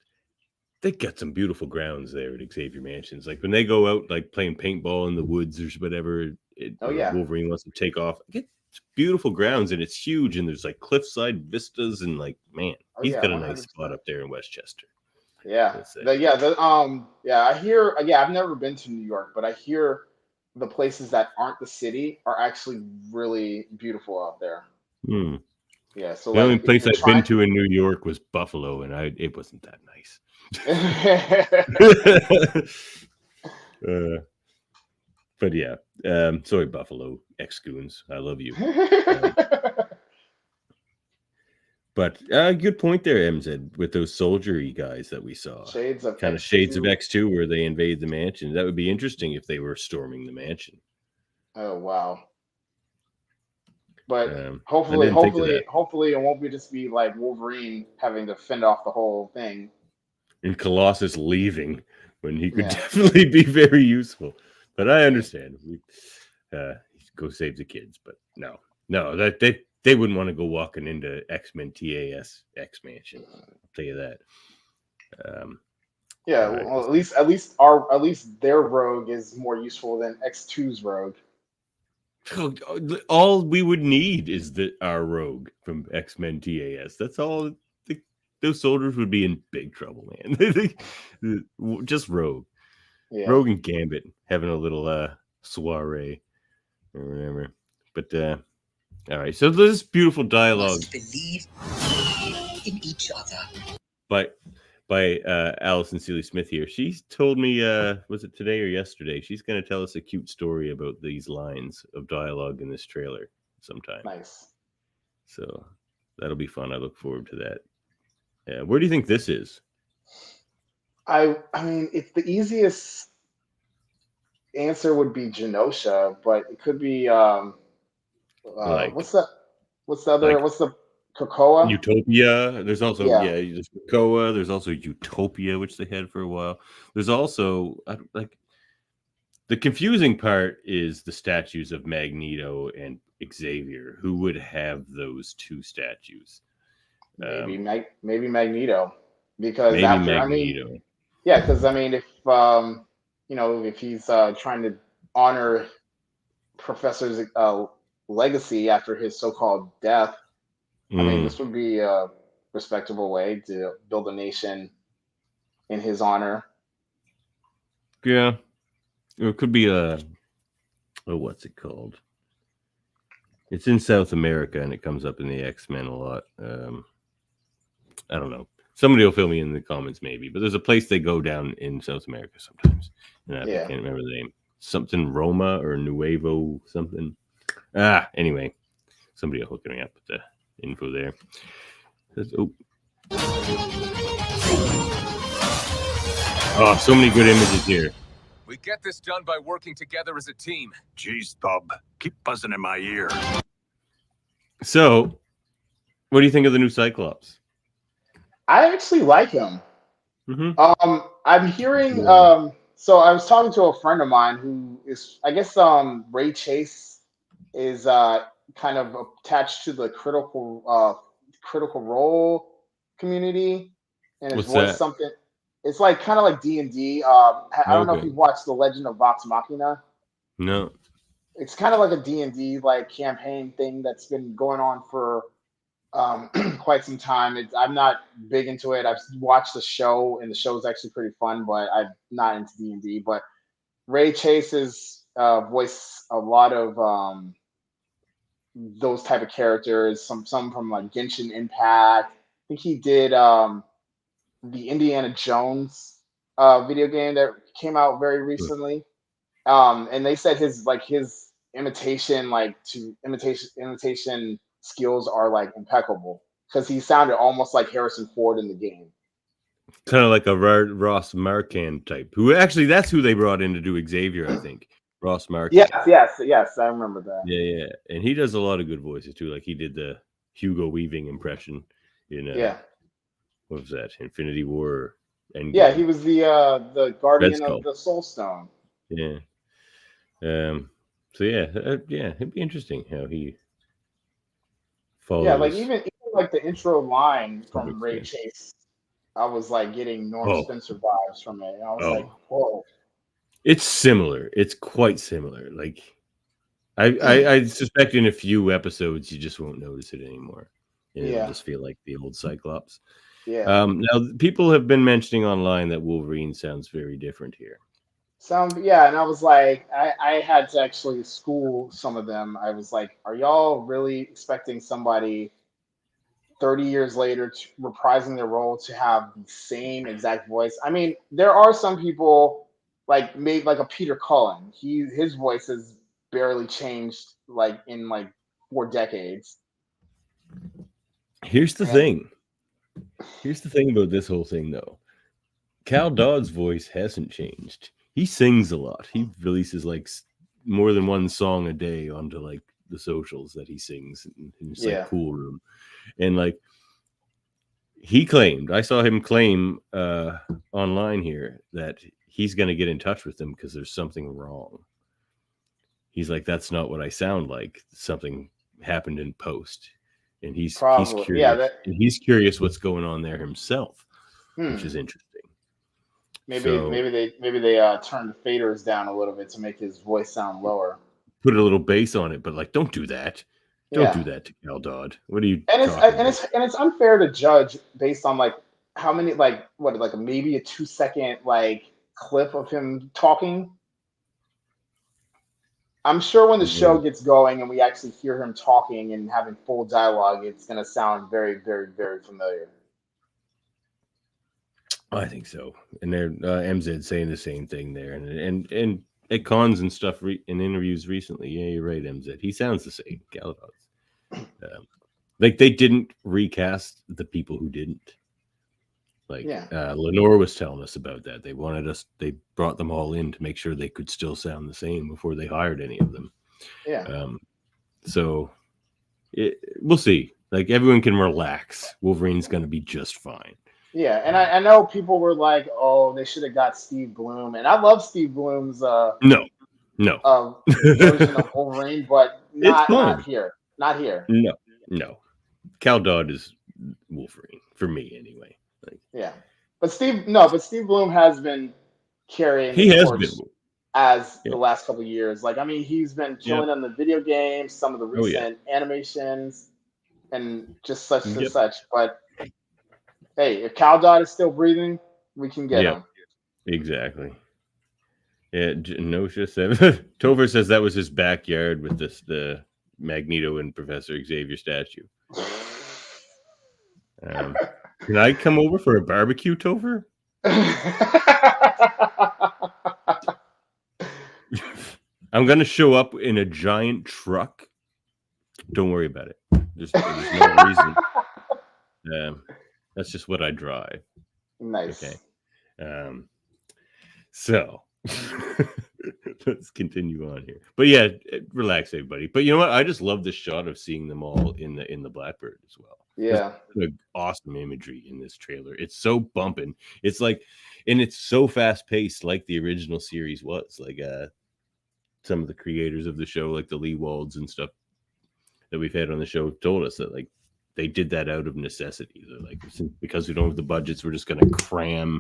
they got some beautiful grounds there at Xavier Mansions. Like when they go out, like playing paintball in the woods or whatever, Wolverine wants to take off. It's beautiful grounds, and it's huge, and there's like cliffside vistas, and like, man, he's got a nice 100%. Spot up there in Westchester. Yeah, I hear. I've never been to New York, but I hear the places that aren't the city are actually really beautiful out there. Yeah, so the only place I've been to in New York was Buffalo, and it wasn't that nice. But yeah, sorry, Buffalo ex-goons, I love you. But good point there, MZ, with those soldiery guys that we saw. Shades of X2, where they invade the mansion. That would be interesting if they were storming the mansion. Oh wow! But hopefully it won't just be like Wolverine having to fend off the whole thing. And Colossus leaving when he could definitely be very useful. But I understand. Go save the kids. But no, that they wouldn't want to go walking into X-Men TAS X Mansion. I'll tell you that. Well, at least their rogue is more useful than X2's rogue. All we would need is our rogue from X-Men TAS. That's all. Those soldiers would be in big trouble, man. Just Rogue. Yeah. Rogue and Gambit having a little soiree or whatever. But all right, so this beautiful dialogue. Must believe in each other. By Alison Seeley Smith here. She told me, was it today or yesterday? She's going to tell us a cute story about these lines of dialogue in this trailer sometime. Nice. So that'll be fun. I look forward to that. Where do you think this is? I mean, it's the easiest answer would be Genosha, but it could be what's the other? What's the Krakoa? Utopia. There's also there's Krakoa. There's also Utopia, which they had for a while. There's also the confusing part is the statues of Magneto and Xavier. Who would have those two statues? Maybe Magneto, because Magneto. Because if he's trying to honor Professor's legacy after his so-called death, I mean, this would be a respectable way to build a nation in his honor. Yeah, it could be what's it called? It's in South America, and it comes up in the X-Men a lot. I don't know. Somebody will fill me in the comments, maybe. But there's a place they go down in South America sometimes. And I can't remember the name. Something Roma or Nuevo something. Anyway. Somebody will hook me up with the info there. Oh, so many good images here. We get this done by working together as a team. Jeez, Bub. Keep buzzing in my ear. So, what do you think of the new Cyclops? I actually like him. I'm hearing. So I was talking to a friend of mine who is, I guess, Ray Chase is kind of attached to the critical role community, and it's something. It's like kind of like D&D. I don't know if you've watched The Legend of Vox Machina. No. It's kind of like a D&D like campaign thing that's been going on for quite some time. I'm not big into it. I've watched the show, and the show is actually pretty fun, but I'm not into D&D. But Ray Chase's voiced a lot of those type of characters. Some from like Genshin Impact. I think he did the Indiana Jones video game that came out very recently. And they said his imitation skills are like impeccable because he sounded almost like Harrison Ford in the game. Kind of like a Ross Marquand type. Who actually, that's who they brought in to do Xavier, I think. Ross Marquand. Yes, I remember that. Yeah, and he does a lot of good voices too. Like he did the Hugo Weaving impression in what was that? Infinity War. Yeah, he was the guardian of the Soul Stone. Yeah. So it'd be interesting how he follows. Yeah, like even like the intro line from Ray Chase, I was like getting Norm Spencer vibes from it. And I was like, whoa. It's similar. It's quite similar. Like I suspect in a few episodes you just won't notice it anymore. And it'll just feel like the old Cyclops. Yeah. Now people have been mentioning online that Wolverine sounds very different here. And I was like, I had to actually school some of them. I was like, are y'all really expecting somebody 30 years later reprising their role to have the same exact voice? I mean, there are some people like made like a Peter Cullen. His voice has barely changed like in like 4 decades. Here's the thing. Here's the thing about this whole thing though. Cal Dodd's voice hasn't changed. He sings a lot. He releases like more than one song a day onto like the socials that he sings in his like cool room. And like he claimed, I saw him claim online here that he's going to get in touch with them because there's something wrong. He's like, that's not what I sound like. Something happened in post. And he's curious. And he's curious what's going on there himself, which is interesting. Maybe they turn the faders down a little bit to make his voice sound lower. Put a little bass on it, but like, don't do that. Don't do that to Cal Dodd. What are you? It's unfair to judge based on like how many maybe a 2-second like clip of him talking. I'm sure when the show gets going and we actually hear him talking and having full dialogue, it's going to sound very, very, very familiar. I think so. And they're MZ saying the same thing there. And at cons and stuff in interviews recently, yeah, you're right, MZ. He sounds the same. Cal Dodd. Like they didn't recast the people who didn't. Like Lenore was telling us about that. They brought them all in to make sure they could still sound the same before they hired any of them. Yeah. So we'll see. Like everyone can relax. Wolverine's going to be just fine. Yeah, and I know people were like, "Oh, they should have got Steve Blum," and I love Steve Blum's no version of Wolverine, but not here. Not here. No. Cal Dodd is Wolverine for me anyway. Like, but Steve Blum has been carrying. He has been the last couple of years. Like, I mean, he's been killing on the video games, some of the recent animations, and just such and such. But hey, if Cal Dodd is still breathing, we can get him. Exactly. Yeah, Genosha said Topher says that was his backyard with the Magneto and Professor Xavier statue. Can I come over for a barbecue, Topher? I'm gonna show up in a giant truck. Don't worry about it. There's no reason. That's just what I drive. Nice. Okay. So let's continue on here. But yeah, relax, everybody. But you know what? I just love the shot of seeing them all in the Blackbird as well. Yeah. Awesome imagery in this trailer. It's so bumping. It's like, and it's so fast paced, like the original series was. Like some of the creators of the show, like the Lee Walds and stuff that we've had on the show, told us that like they did that out of necessity. They're like, because we don't have the budgets, we're just going to cram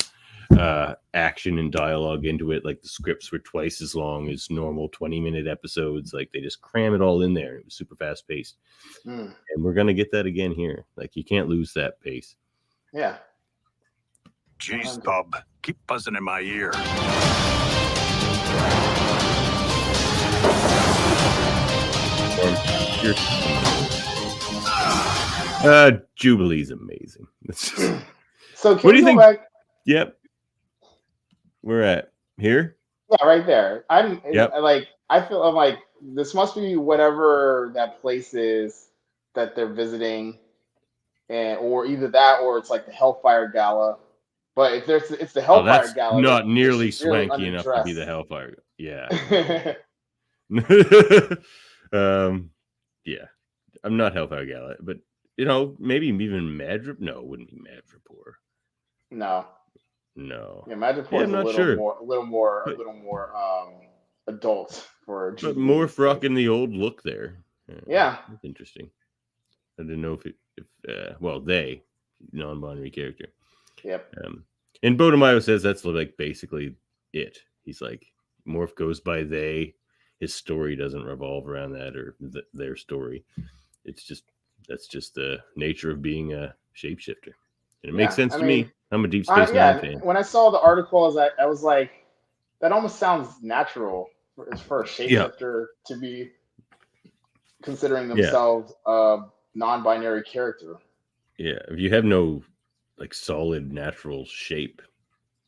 action and dialogue into it. Like the scripts were twice as long as normal 20-minute episodes. Like they just cram it all in there. It was super fast paced. And we're going to get that again here. Like you can't lose that pace. Yeah. Jeez, Bub, keep buzzing in my ear. Jubilee's amazing. So what do you think? Back? Yep. We're at here. Yeah, right there. I feel like this must be whatever that place is that they're visiting, or either that or it's like the Hellfire Gala. But if it's the Hellfire Gala, not nearly swanky enough to be the Hellfire. Yeah. Yeah. I'm not Hellfire Gala, but maybe even Madrip. No, it wouldn't be Madripoor. No. Yeah, Madripoor is a little more adult for Jubilee. But Morph rocking the old look there. Yeah. That's interesting. I didn't know if they non-binary character. Yep. And Bodemayo says that's like basically it. He's like Morph goes by they. His story doesn't revolve around that or their story. That's just the nature of being a shapeshifter, and it makes sense to me. I'm a Deep Space Nine fan. When I saw the articles, I was like, that almost sounds natural for a shapeshifter to be considering themselves a non-binary character. Yeah, if you have no like solid natural shape,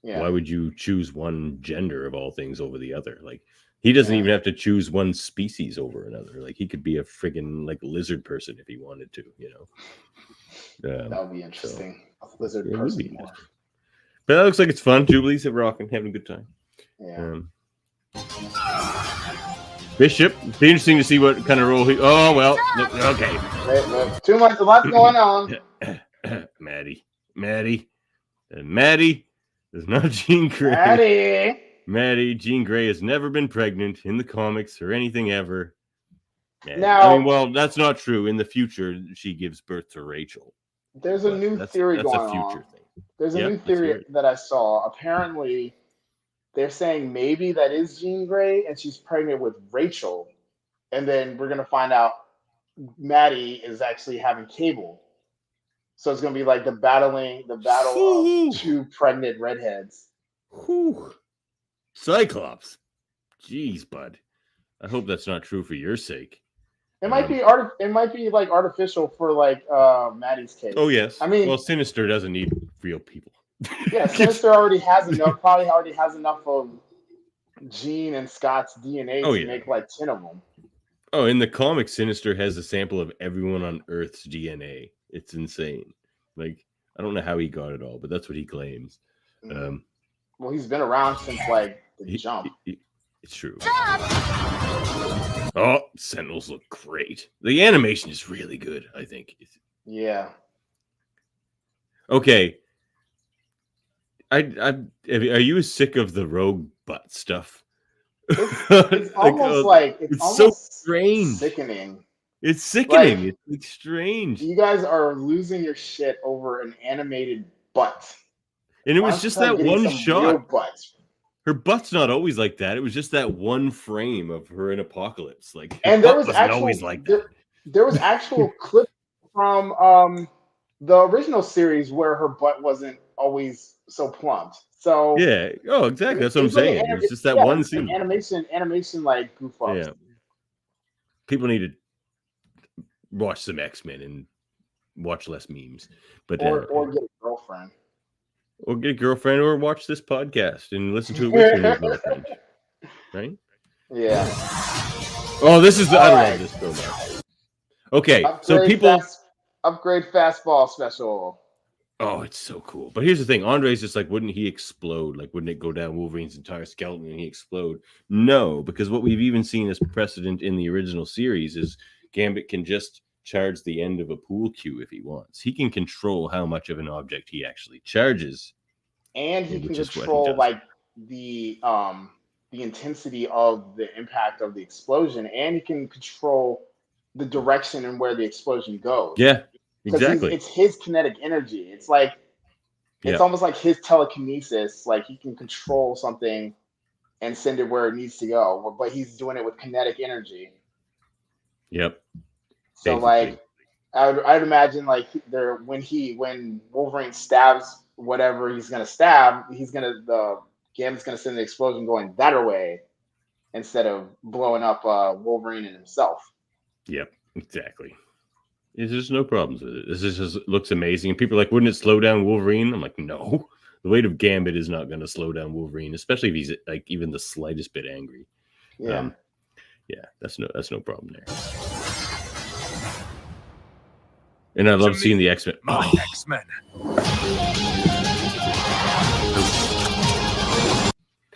why would you choose one gender of all things over the other? Like he doesn't even have to choose one species over another. Like he could be a friggin' like lizard person if he wanted to, that would be interesting. A lizard person more. But that looks like it's fun. Jubilee's rocking, having a good time. Yeah. Bishop. It'd be interesting to see what kind of role he. Oh well. Okay. Too much. A lot going on. Maddie is not Jean Grey. Jean Grey has never been pregnant in the comics or anything ever. Now, that's not true. In the future, she gives birth to Rachel. There's a new theory going on. That's a future thing. There's a new theory that I saw. Apparently, they're saying maybe that is Jean Grey and she's pregnant with Rachel. And then we're going to find out Maddie is actually having Cable. So it's going to be like the battle of two pregnant redheads. Cyclops. Jeez, bud. I hope that's not true for your sake. It might be like artificial for like Maddie's case. Oh yes. I mean, Sinister doesn't need real people. Yeah, Sinister probably already has enough of Jean and Scott's DNA to make like 10 of them. Oh, in the comics, Sinister has a sample of everyone on Earth's DNA. It's insane. Like, I don't know how he got it all, but that's what he claims. Well, he's been around since like the jump. It's true. Oh, Sentinels look great. The animation is really good, I think. Yeah. Okay. Are you sick of the rogue butt stuff? It's almost it's so strange. Sickening. It's sickening. It's strange. You guys are losing your shit over an animated butt. And it was just that one shot. Her butt's not always like that. It was just that one frame of her in Apocalypse. Like, and there was always like that. There was actual clip from the original series where her butt wasn't always so plump. So yeah. Oh, exactly. That's what I'm saying. It was just that one scene. Animation like goof ups. Yeah. People need to watch some X-Men and watch less memes. But or get a girlfriend. Or get a girlfriend, or watch this podcast and listen to it with your girlfriend. Right? Yeah. Oh, this is I love this so much. Okay, so people upgrade fastball special. Oh, it's so cool. But here's the thing: Andre's just like, wouldn't he explode? Like, wouldn't it go down Wolverine's entire skeleton and he explode? No, because what we've even seen as precedent in the original series is Gambit can just charge the end of a pool cue if he wants. He can control how much of an object he actually charges, and he can control like the intensity of the impact of the explosion, and he can control the direction and where the explosion goes. Yeah, exactly. It's his kinetic energy. It's like It's almost like his telekinesis. Like he can control something and send it where it needs to go, but he's doing it with kinetic energy. Yep. So Basically. like, I'd imagine like when Wolverine stabs whatever he's gonna stab, the Gambit's gonna send the explosion going that way instead of blowing up Wolverine and himself. Yep, exactly. There's no problems with it. This just looks amazing. And people are like, wouldn't it slow down Wolverine? I'm like, no. The weight of Gambit is not going to slow down Wolverine, especially if he's like even the slightest bit angry. Yeah. That's no problem there. And I love seeing the X-Men. My X-Men.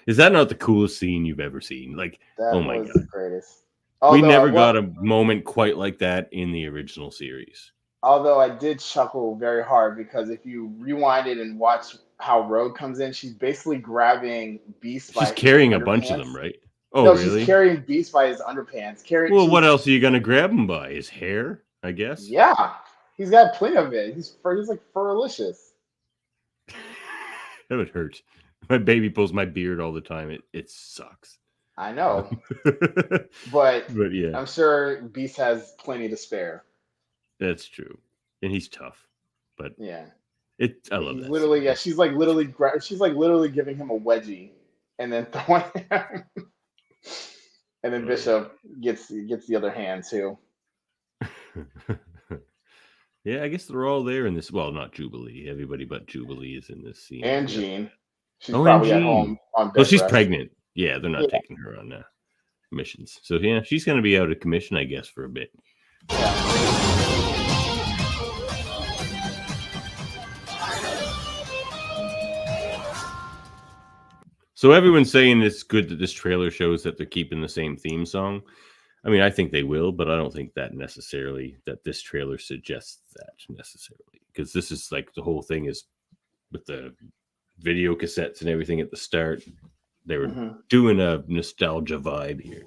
Is that not the coolest scene you've ever seen? Like, oh my god, the greatest. We never got a moment quite like that in the original series. Although I did chuckle very hard because if you rewind it and watch how Rogue comes in, she's basically grabbing Beast by his carrying a underpants. bunch of them, right? Oh, no, really? She's carrying Beast by his underpants. What else are you gonna grab him by? His hair, I guess. Yeah, he's got plenty of it. He's like furlicious. That would hurt. My baby pulls my beard all the time. It sucks. I know, but yeah, I'm sure Beast has plenty to spare. That's true, and he's tough. But yeah, I love that. Literally, yeah, she's like literally giving him a wedgie, and then throwing him, and then Bishop gets the other hand too. Yeah, I guess they're all there in this. Well, not Jubilee. Everybody but Jubilee is in this scene. And Jean. She's probably at home on bed. Well, she's rest. pregnant. Yeah, they're not taking her on missions. So, yeah, she's going to be out of commission, I guess, for a bit. So everyone's saying it's good that this trailer shows that they're keeping the same theme song. I mean, I think they will, but I don't think that this trailer suggests that necessarily. Because this is like the whole thing is with the video cassettes and everything at the start. They were doing a nostalgia vibe here.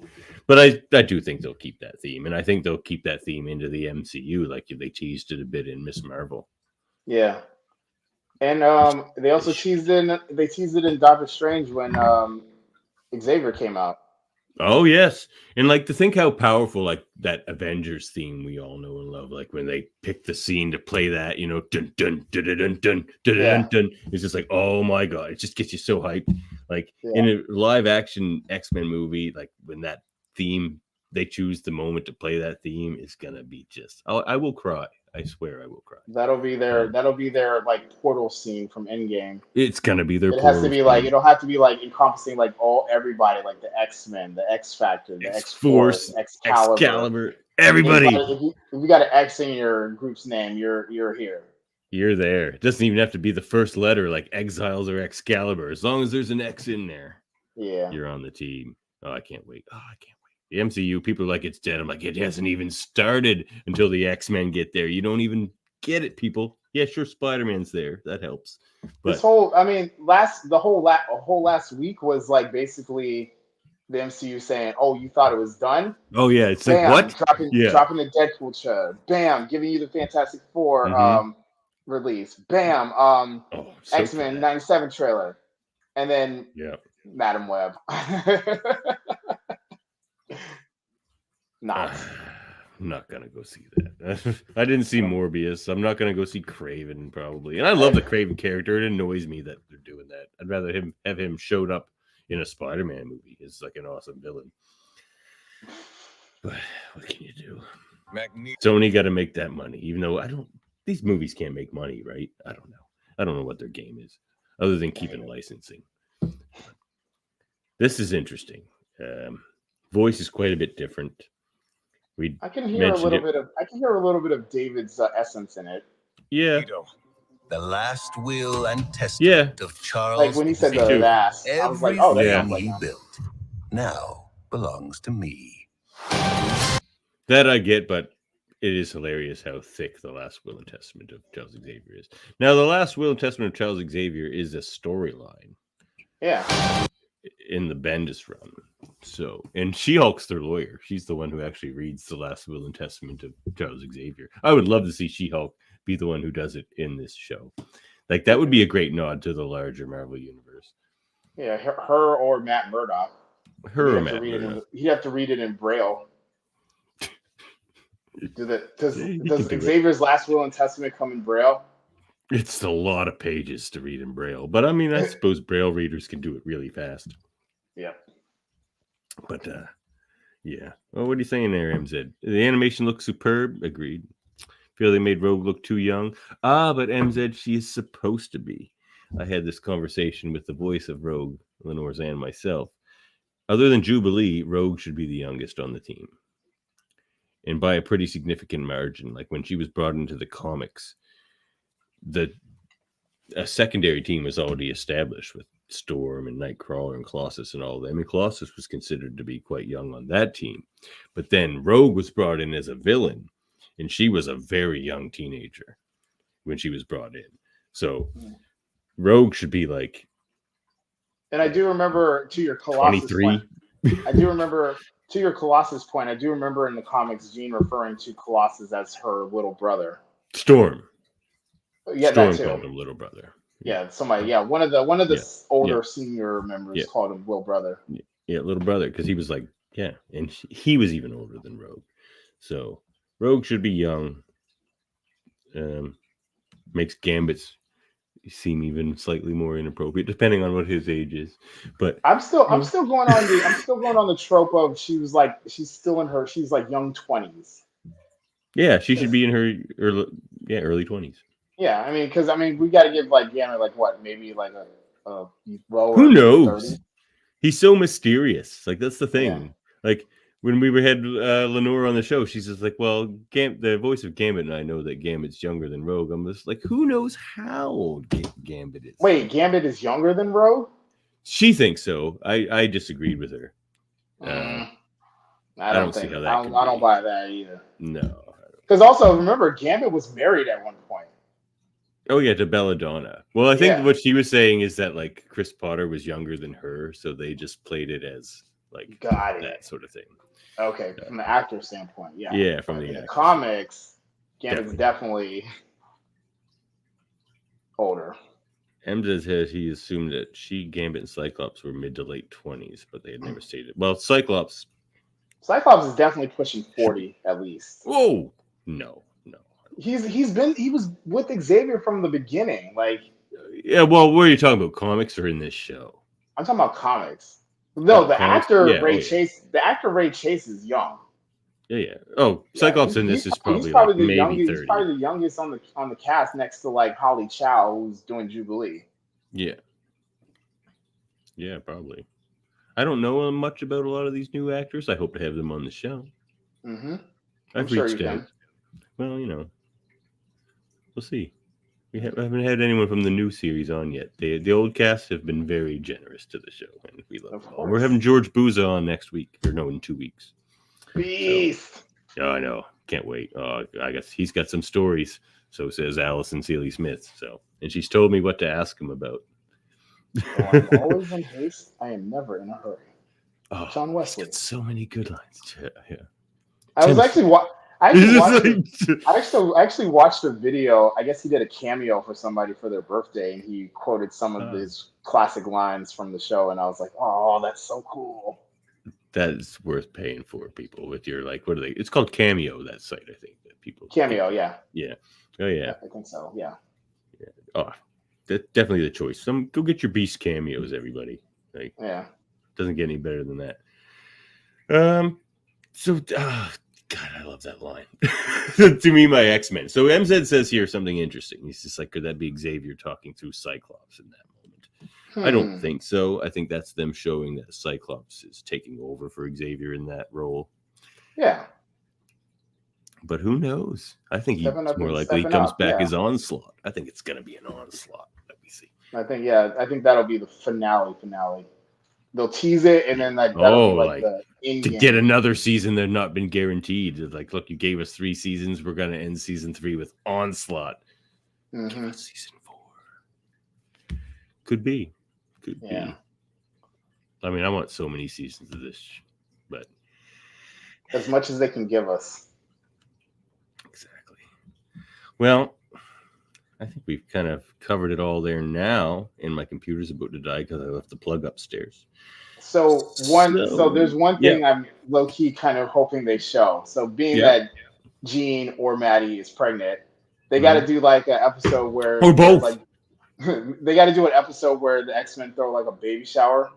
But I do think they'll keep that theme. And I think they'll keep that theme into the MCU like they teased it a bit in Miss Marvel. Yeah. And they also teased it in Doctor Strange when Xavier came out. Oh yes, and like to think how powerful like that Avengers theme we all know and love, like when they pick the scene to play that, you know, dun dun dun dun dun dun dun dun. It's just like, oh my god, it just gets you so hyped. Like in a live action X-Men movie, like when that theme they choose the moment to play that theme is gonna be just. I will cry. I swear I will cry. That'll be their like portal scene from Endgame. It's gonna be their. It has to be like it'll have to be like encompassing like everybody, like the X-Men, the X Factor, the X-Force, Excalibur, everybody. If you got an X in your group's name, you're here. You're there. It doesn't even have to be the first letter like Exiles or Excalibur. As long as there's an X in there, you're on the team. Oh, I can't wait. The MCU, people are like, it's dead. I'm like, it hasn't even started until the X-Men get there. You don't even get it, people. Yeah, sure, Spider-Man's there. That helps. But the whole last week was like basically the MCU saying, "Oh, you thought it was done? Oh yeah, it's bam, like what? Dropping the Deadpool trailer. Bam, giving you the Fantastic Four release. Bam, X-Men 97 trailer, and then Madam Web." I'm not gonna go see that. I didn't see Morbius. I'm not gonna go see Kraven probably. And I love the Kraven character. It annoys me that they're doing that. I'd rather have him showed up in a Spider-Man movie. It's like an awesome villain. But what can you do? Sony got to make that money, even though these movies can't make money, right? I don't know what their game is, other than keeping licensing. This is interesting. Voice is quite a bit different. I can hear a little bit of David's essence in it. Yeah. The last will and testament of Charles. Like when he said the last, I was like, oh, that sounds like he built now belongs to me. That I get, but it is hilarious how thick the last will and testament of Charles Xavier is. Now, the last will and testament of Charles Xavier is a storyline. Yeah. In the Bendis run. So, and She-Hulk's their lawyer. She's the one who actually reads the last will and testament of Charles Xavier. I would love to see She-Hulk be the one who does it in this show. Like that would be a great nod to the larger Marvel universe. Yeah, her or Matt Murdock. Her or Matt Murdock. He'd have to read it in Braille. Does do Xavier's last will and testament come in Braille? It's a lot of pages to read in Braille, but I mean, I suppose Braille readers can do it really fast. Yeah. But yeah. Well, what are you saying there, MZ? The animation looks superb. Agreed. Feel they made Rogue look too young. But MZ, she is supposed to be. I had this conversation with the voice of Rogue, Lenore and myself. Other than Jubilee, Rogue should be the youngest on the team. And by a pretty significant margin. Like when she was brought into the comics, a secondary team was already established with Storm and Nightcrawler and Colossus and all that. I mean, Colossus was considered to be quite young on that team. But then Rogue was brought in as a villain. And she was a very young teenager when she was brought in. So Rogue should be like. And I do remember to your Colossus 23. Point, I do remember to your Colossus point. I do remember in the comics, Jean referring to Colossus as her little brother. Storm. Yeah, Storm that too. called him little brother. Yeah, somebody. Yeah, one of the older senior members called him little brother. Yeah, little brother, because he was like, and he was even older than Rogue. So. Rogue should be young. Makes Gambit's seem even slightly more inappropriate, depending on what his age is. But I'm still going on the trope of she's like young 20s. Yeah, she should be in her early 20s. Yeah, I mean, because we got to give like Gambit like what, maybe like a lower. Who knows? 30? He's so mysterious. Like that's the thing. Yeah. Like. When we had Lenore on the show, she's just like, well, the voice of Gambit and I know that Gambit's younger than Rogue. I'm just like, who knows how old Gambit is? Wait, Gambit is younger than Rogue? She thinks so. I disagreed with her. I don't see how that I don't buy that either. No. Because also, remember, Gambit was married at one point. Oh, yeah, to Belladonna. Well, I think what she was saying is that, like, Chris Potter was younger than her, so they just played it as, like, that sort of thing. Okay, from the actor standpoint, yeah. Yeah, from the comics, Gambit's definitely older. MZ says he assumed that Gambit, and Cyclops were mid to late 20s, but they had never stated. Well, Cyclops is definitely pushing 40 at least. Whoa, no. He was with Xavier from the beginning, like. Yeah, well, where are you talking about, comics or in this show? I'm talking about comics. No, the comics? actor Ray Chase. The actor Ray Chase is young. Yeah. Oh, Cyclops in this is probably the maybe youngest. 30. He's probably the youngest on the cast, next to like Holly Chow, who's doing Jubilee. Yeah, probably. I don't know much about a lot of these new actors. I hope to have them on the show. Mm-hmm. I've reached out. Well, we'll see. We haven't had anyone from the new series on yet. The old cast have been very generous to the show, and we love them all. We're having George Booza on next week, or no, in 2 weeks. Beast. So, I know. Can't wait. I guess he's got some stories. So says Allison Seeley Smith. So, and she's told me what to ask him about. I'm always in haste. I am never in a hurry. Oh, John Wesley. He's got so many good lines. Yeah. I was actually I actually watched a video. I guess he did a cameo for somebody for their birthday, and he quoted some of his classic lines from the show. And I was like, "Oh, that's so cool." That is worth paying for, people. With your what are they? It's called Cameo. That site, I think. That people Cameo, yeah. Oh yeah. I think so. Yeah. Oh, that's definitely the choice. Go get your Beast cameos, everybody. Doesn't get any better than that. God, I love that line. To me, my X-Men. So MZ says here something interesting. He's just like, could that be Xavier talking through Cyclops in that moment? I don't think so. I think that's them showing that Cyclops is taking over for Xavier in that role. Yeah. But who knows? I think he's more likely he comes back as Onslaught. I think it's going to be an Onslaught. Let me see. I think that'll be the finale. They'll tease it, and then that'll be the to get another season that not been guaranteed. It's like, look, you gave us 3 seasons. We're going to end season 3 with Onslaught. Give us season 4. Could be. I mean, I want so many seasons of this, but as much as they can give us. Exactly. Well, I think we've kind of covered it all there now, and my computer's about to die because I left the plug upstairs. So there's one thing I'm low key kind of hoping they show. So being that Jean or Maddie is pregnant, they got to do like an episode where or both. like they got to do an episode where the X-Men throw like a baby shower.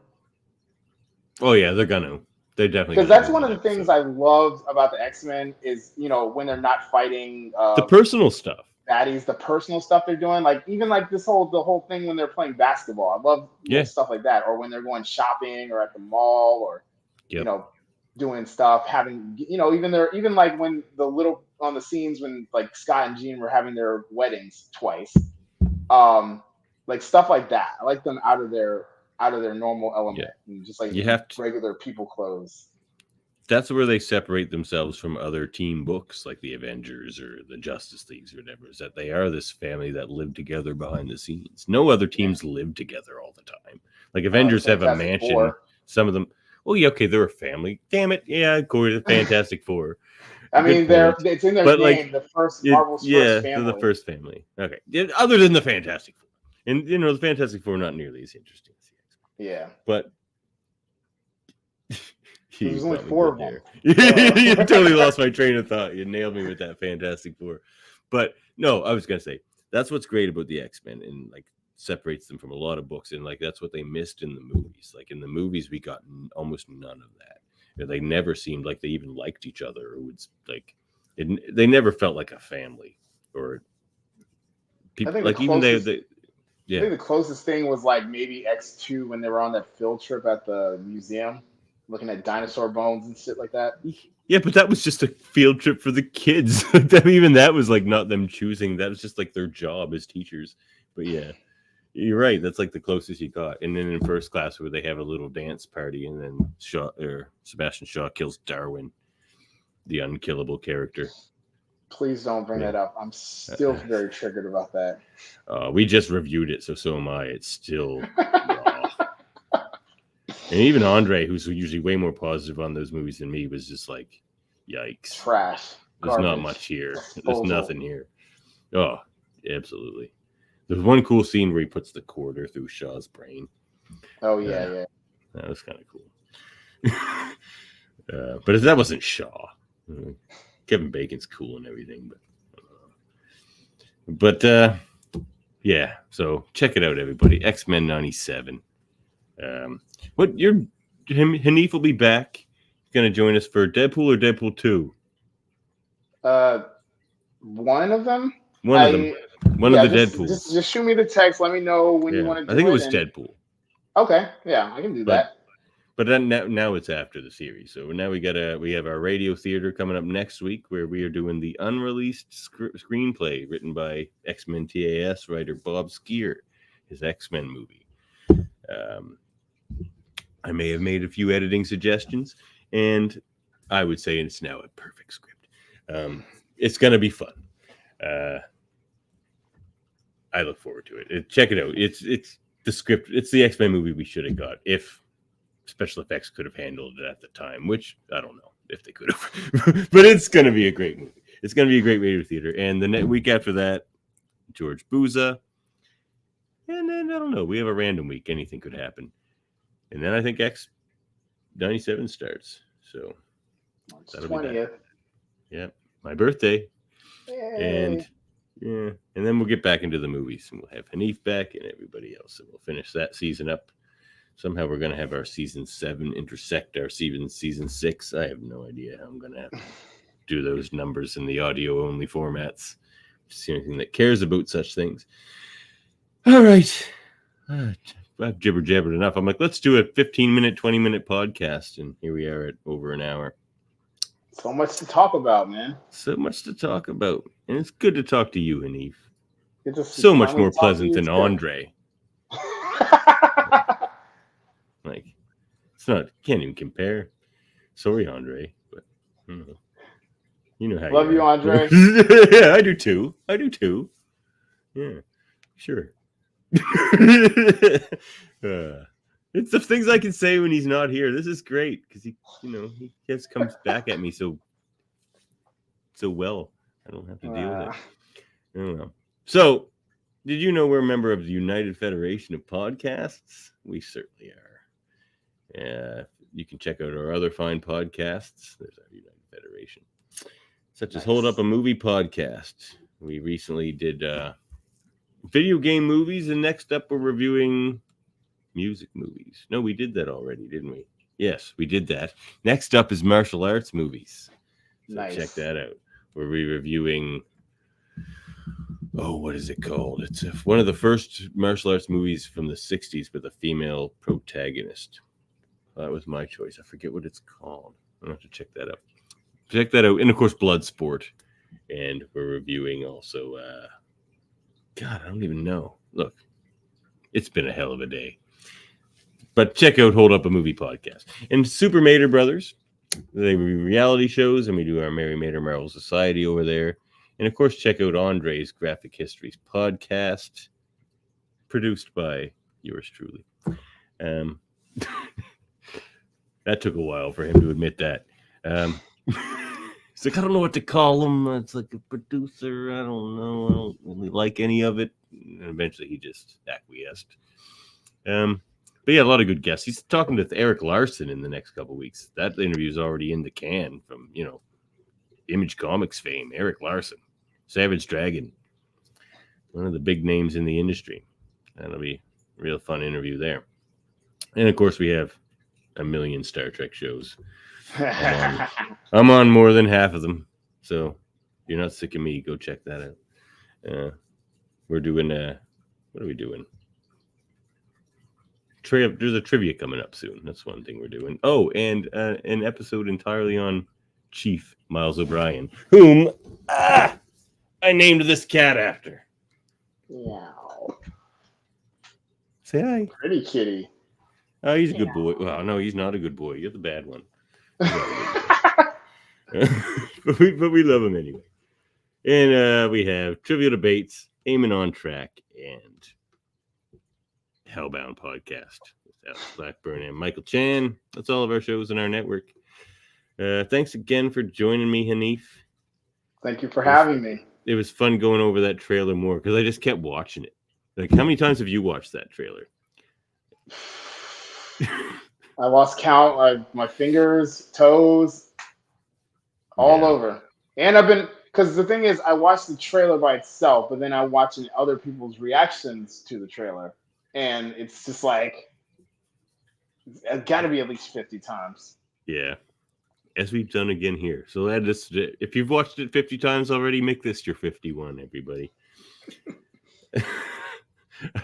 Oh yeah, they're gonna. They're definitely, because that's one of the things I love about the X-Men is, you know, when they're not fighting the personal stuff. Baddies, the personal stuff they're doing, like even like the whole thing when they're playing basketball. I love stuff like that, or when they're going shopping or at the mall, or you know, doing stuff, having, you know, even like when the little on the scenes when like Scott and Jean were having their weddings twice, like stuff like that. I like them out of their normal element, and just like regular people clothes. That's where they separate themselves from other team books like the Avengers or the Justice Leagues or whatever, is that they are this family that live together behind the scenes. No other teams live together all the time. Like Avengers have a mansion. Four. Some of them, they're a family. Damn it. Yeah, of course, the Fantastic Four. I mean, it's in their name, like, the first Marvel's first family. They're the first family. Okay. Other than the Fantastic Four. And, you know, the Fantastic Four are not nearly as interesting as the X-Men. Yeah. But there's only 4 of them. You totally lost my train of thought. You nailed me with that Fantastic Four. But no, I was gonna say that's what's great about the X-Men, and like separates them from a lot of books, and like that's what they missed in the movies. Like in the movies, we got almost none of that. They never seemed like they even liked each other, or would like they never felt like a family, or people like even they. Yeah. I think the closest thing was like maybe X2 when they were on that field trip at the museum, looking at dinosaur bones and shit like that. Yeah, but that was just a field trip for the kids. Even that was like not them choosing. That was just like their job as teachers. But yeah, you're right. That's like the closest you got. And then in first class where they have a little dance party, and then Sebastian Shaw kills Darwin, the unkillable character. Please don't bring that up. I'm still very triggered about that. We just reviewed it, so am I. It's still raw. And even André, who's usually way more positive on those movies than me, was just like, yikes. Trash. There's not much here. There's nothing here. Oh, absolutely. There's one cool scene where he puts the quarter through Shaw's brain. Oh, yeah. That was kind of cool. But that wasn't Shaw. Kevin Bacon's cool and everything, but yeah. So check it out, everybody. X-Men 97. Hanif will be back. He's gonna join us for Deadpool or Deadpool 2. One of them. One of the Deadpools. Just shoot me the text. Let me know when you want to do it. I think it was Deadpool. Okay, yeah, I can do that. But then now it's after the series. So now we have our radio theater coming up next week, where we are doing the unreleased screenplay written by X-Men TAS writer Bob Skier, his X-Men movie. I may have made a few editing suggestions, and I would say it's now a perfect script. It's going to be fun. I look forward to it. Check it out. It's the script. It's the X-Men movie we should have got if special effects could have handled it at the time, which I don't know if they could have. But it's going to be a great movie. It's going to be a great radio theater. And the week after that, George Booza. And then, I don't know, we have a random week. Anything could happen. And then I think X97 starts. So that'll 20th. Be that. Yeah, my birthday. Yay. And then we'll get back into the movies, and we'll have Hanif back and everybody else, and we'll finish that season up. Somehow we're going to have our season 7 intersect our season 6. I have no idea how I'm going to have to do those numbers in the audio only formats. Just the only thing that cares about such things. All right. I've jibber-jabbered enough. I'm like, let's do a 15-minute, 20-minute podcast. And here we are at over an hour. So much to talk about, man. So much to talk about. And it's good to talk to you, Hanif. So much more pleasant than André. Like, it's not, can't even compare. Sorry, André, but you know how. Love you, André. Yeah, I do too. Yeah, sure. It's the things I can say when he's not here. This is great because he just comes back at me so well. I don't have to deal with it. I don't know. So Did you know we're a member of the United Federation of Podcasts? We certainly are. You can check out our other fine podcasts. There's our United Federation, such as Hold Up a Movie podcast. We recently did video game movies, and next up we're reviewing music movies. No, we did that already, didn't we? Yes, we did that. Next up is martial arts movies. So check that out. We're reviewing... what is it called? It's one of the first martial arts movies from the 60s with a female protagonist. That was my choice. I forget what it's called. I'll have to check that out. Check that out. And, of course, Bloodsport. And we're reviewing also... God, I don't even know. Look, it's been a hell of a day. But check out Hold Up a Movie podcast. And Super Mater Brothers. They do reality shows, and we do our Mary Mater Marvel Society over there. And, of course, check out André's Graphic Histories podcast, produced by yours truly. That took a while for him to admit that. He's like, I don't know what to call him. It's like a producer. I don't know. I don't really like any of it. And eventually he just acquiesced. But yeah, a lot of good guests. He's talking to Eric Larson in the next couple of weeks. That interview is already in the can from, Image Comics fame, Eric Larson, Savage Dragon, one of the big names in the industry. That'll be a real fun interview there. And, of course, we have a million Star Trek shows. I'm on more than half of them. So if you're not sick of me, go check that out. We're doing, what are we doing? There's a trivia coming up soon. That's one thing we're doing. Oh, and an episode entirely on Chief Miles O'Brien, whom I named this cat after. Wow. Say hi. Pretty kitty. Oh, he's a good boy. Well, no, he's not a good boy. You're the bad one. but we love him anyway. And we have Trivial Debates, Eamon on Track, and Hellbound Podcast with Alex Blackburn and Michael Chan. That's all of our shows in our network. Thanks again for joining me, Hanif. Thank you for having me. It was fun going over that trailer more because I just kept watching it. Like, how many times have you watched that trailer? I lost count. My fingers, toes, all over. And because the thing is, I watched the trailer by itself, but then I watched other people's reactions to the trailer. And it's just like, it's got to be at least 50 times. Yeah. As we've done again here. So if you've watched it 50 times already, make this your 51, everybody.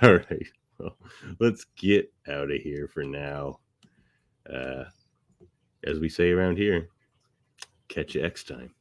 All right. Well, let's get out of here for now. As we say around here, catch you next time.